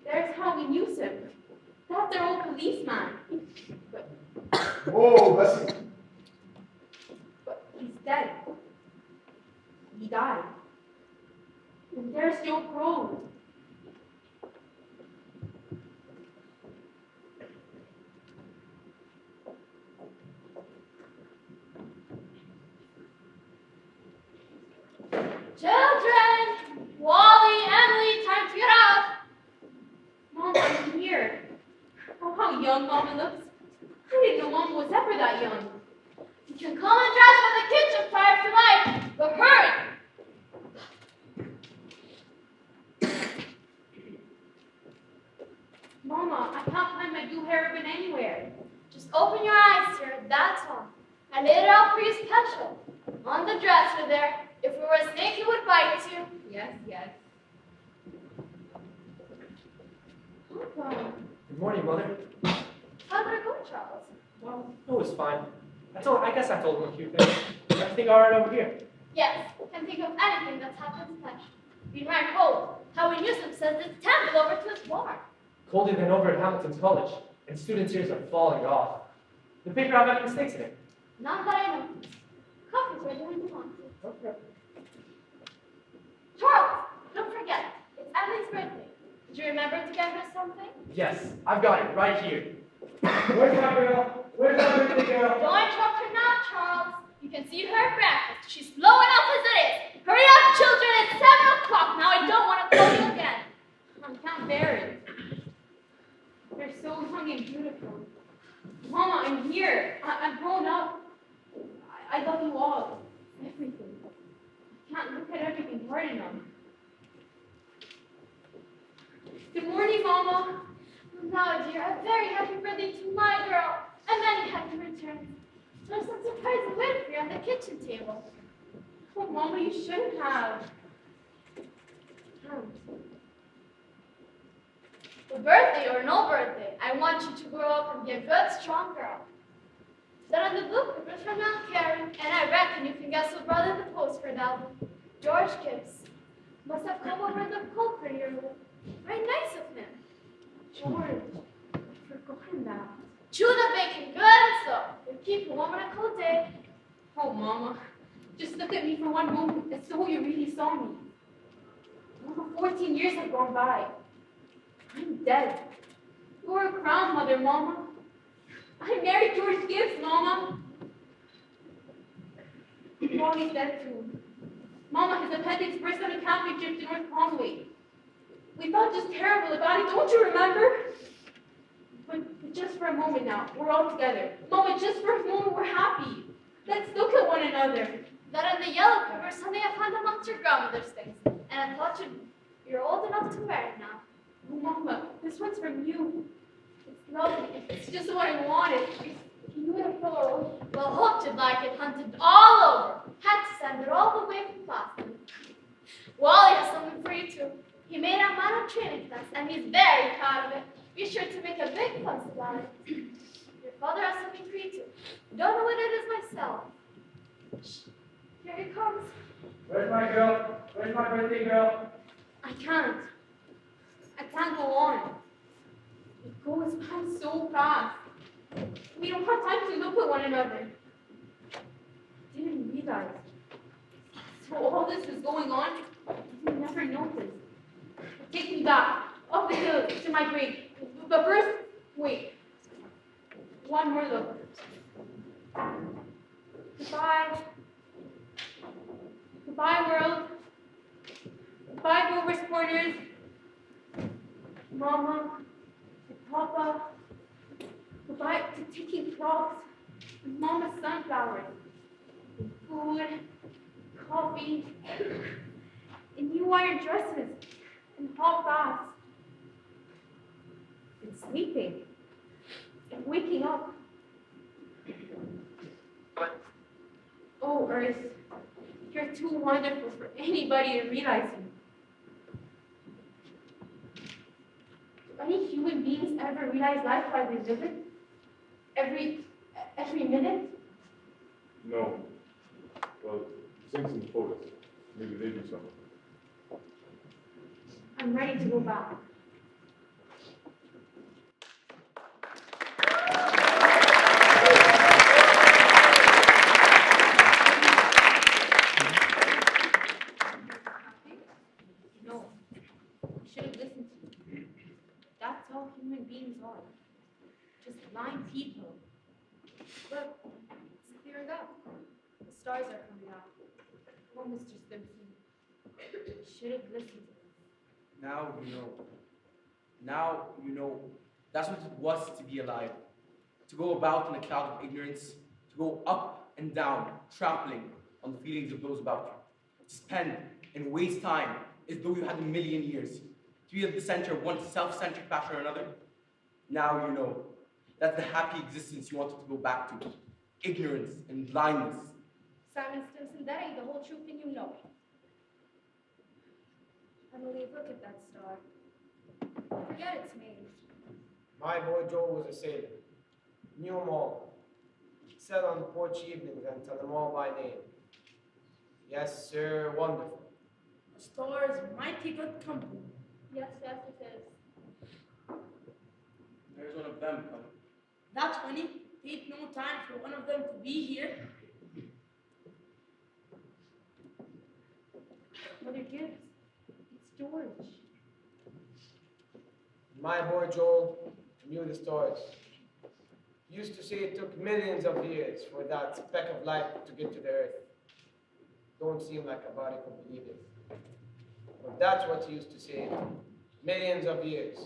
There's how we knew him. That's our old policeman. Whoa, Bessie. But he's dead. He died. And there's Joe Crow. Children! Wally, Emily, time to get up! Mom, I'm here. Oh, how young Mama looks. I didn't know Mama was ever that young. You can come and dress by the kitchen fire if you like, but hurry! Mama, open your eyes, sir, that's all. I laid it out for you special. On the dresser there. If it were a snake, it would bite you. Yes, yes. Papa, Good morning, Mother. how did it go, Charles? Well, it was fine. I guess I told him a few things. Everything all right over here? Yes, can think of anything that's happened since. Been right cold. Howie Newsom says it's temple over to his bar. Colder than over at Hamilton College, and students' ears are falling off. The paper have any mistakes in it? None that I know. Coffee's ready when you want it. Okay. Charles, don't forget, it's Emily's birthday. Did you remember to get her something? Yes, I've got it right here. Where's my girl? Where's my birthday girl? Don't interrupt her now, Charles. You can see her at breakfast. She's slow enough as it is. Hurry up, children, it's 7 o'clock now. I don't want to call you again. I can't bear it. They're so young and beautiful. Mama, I'm here. I'm grown up. I love you all. Everything. I can't look at everything hard enough. Good morning, Mama. Now, dear, a very happy birthday to my girl. And many happy returns. There's some surprise waiting for you on the kitchen table. Oh, Mama, you shouldn't have. The birthday or no birthday, I want you to grow up and be a good, strong girl. Then on the blue papers from Mount Karen, and I reckon you can guess who brought in the postcard album. George Gibbs. Must have come over in the cold pretty early. Very nice of him. George, I've forgotten that. Chew the bacon good and slow. You'll keep a woman a cold day. Oh, Mama, just look at me for one moment and so you really saw me. Over 14 years have gone by. I'm dead. You were a crown mother, Mama. I married George Gibbs, Mama. Ronnie's dead too. Mama, his appendix burst on a camping trip to North Conway. We felt just terrible about it, don't you remember? But just for a moment now, we're all together. Mama, just for a moment, we're happy. Let's look at one another. That on the yellow paper, something I found amongst your grandmother's things. And I thought you're old enough to wear it now. Oh, Mama, this one's from you. It's lovely. It's just what I wanted. It's beautiful. Well, hoped you'd like it, hunted all over. Had to send it all the way from Boston. Wally has something for you too. He made a man of training class, and he's very proud of it. Be sure to make a big fuss about it. Your father has something for you too. Don't know what it is myself. Shh. Here he comes. Where's my girl? Where's my birthday girl? I can't go on. It goes by so fast. We don't have time to look at one another. Didn't realize. So all this was going on, I never noticed. Take me back, up the hill, to my grave. But first, wait. One more look. Goodbye. Goodbye, world. Goodbye, Grover's Corners. Mama, and Papa. Goodbye to taking frogs and Mama's sunflowers. And food, coffee, and new iron dresses, and hot baths. And sleeping. And waking up. Oh, Earth, you're too wonderful for anybody to realize you. Do any human beings ever realize life while they live it? Every minute? No. Well, sing some photos. Maybe they do something. I'm ready to go back. No, you should have listened to me. That's all human beings are. Just blind people. Look, it's clearing up. The stars are coming out. Oh, Mr. Simpson. You should have listened to me. Now you know. Now you know. That's what it was to be alive. To go about in a cloud of ignorance. To go up and down, trampling on the feelings of those about you. To spend and waste time as though you had a million years. To be at the center of one self-centered passion or another. Now you know. That's the happy existence you wanted to go back to. Ignorance and blindness. Simon Stimson, that ain't the whole truth and you know it. Emily, look at that star. Forget its name. My boy Joe was a sailor. Knew them all. Sat on the porch evenings and tell them all by name. Yes, sir, wonderful. A star is mighty good company. Yes, it is. There's one of them coming. That's funny. Ain't no time for one of them to be here. Mother Gibbs, it's George. My boy Joel knew the stars. He used to say it took millions of years for that speck of light to get to the earth. Don't seem like a body could believe it. But that's what he used to say. Millions of years.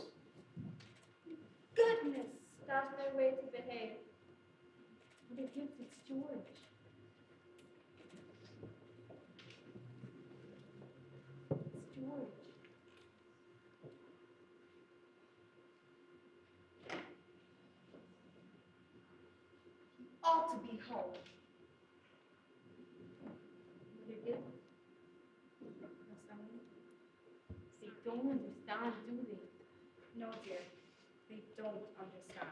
Goodness, that's no way to behave. Mother Gibbs, it's George. It's George. He ought to be home. Mother Gibbs? They don't understand, do they? No, dear, they don't understand.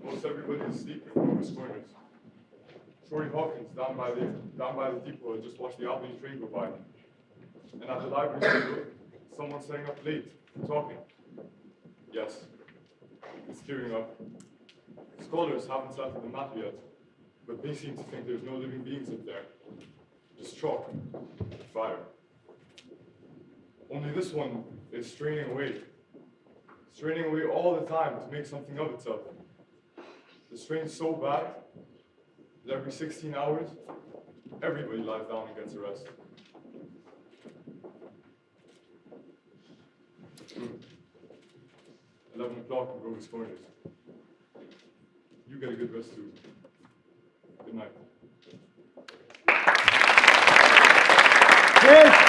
Most everybody is sleeping in Movers Corners. Shorty Hawkins down by the depot had just watched the Albany train go by. And at the library table, someone's staying up late, talking. Yes, it's clearing up. Scholars haven't settled the matter yet, but they seem to think there's no living beings up there. Just chalk, fire. Only this one is straining away all the time to make something of itself. The strain's so bad that every 16 hours, everybody lies down and gets a rest. 11 o'clock in Grover's Corners. You get a good rest too. Good night. Yes!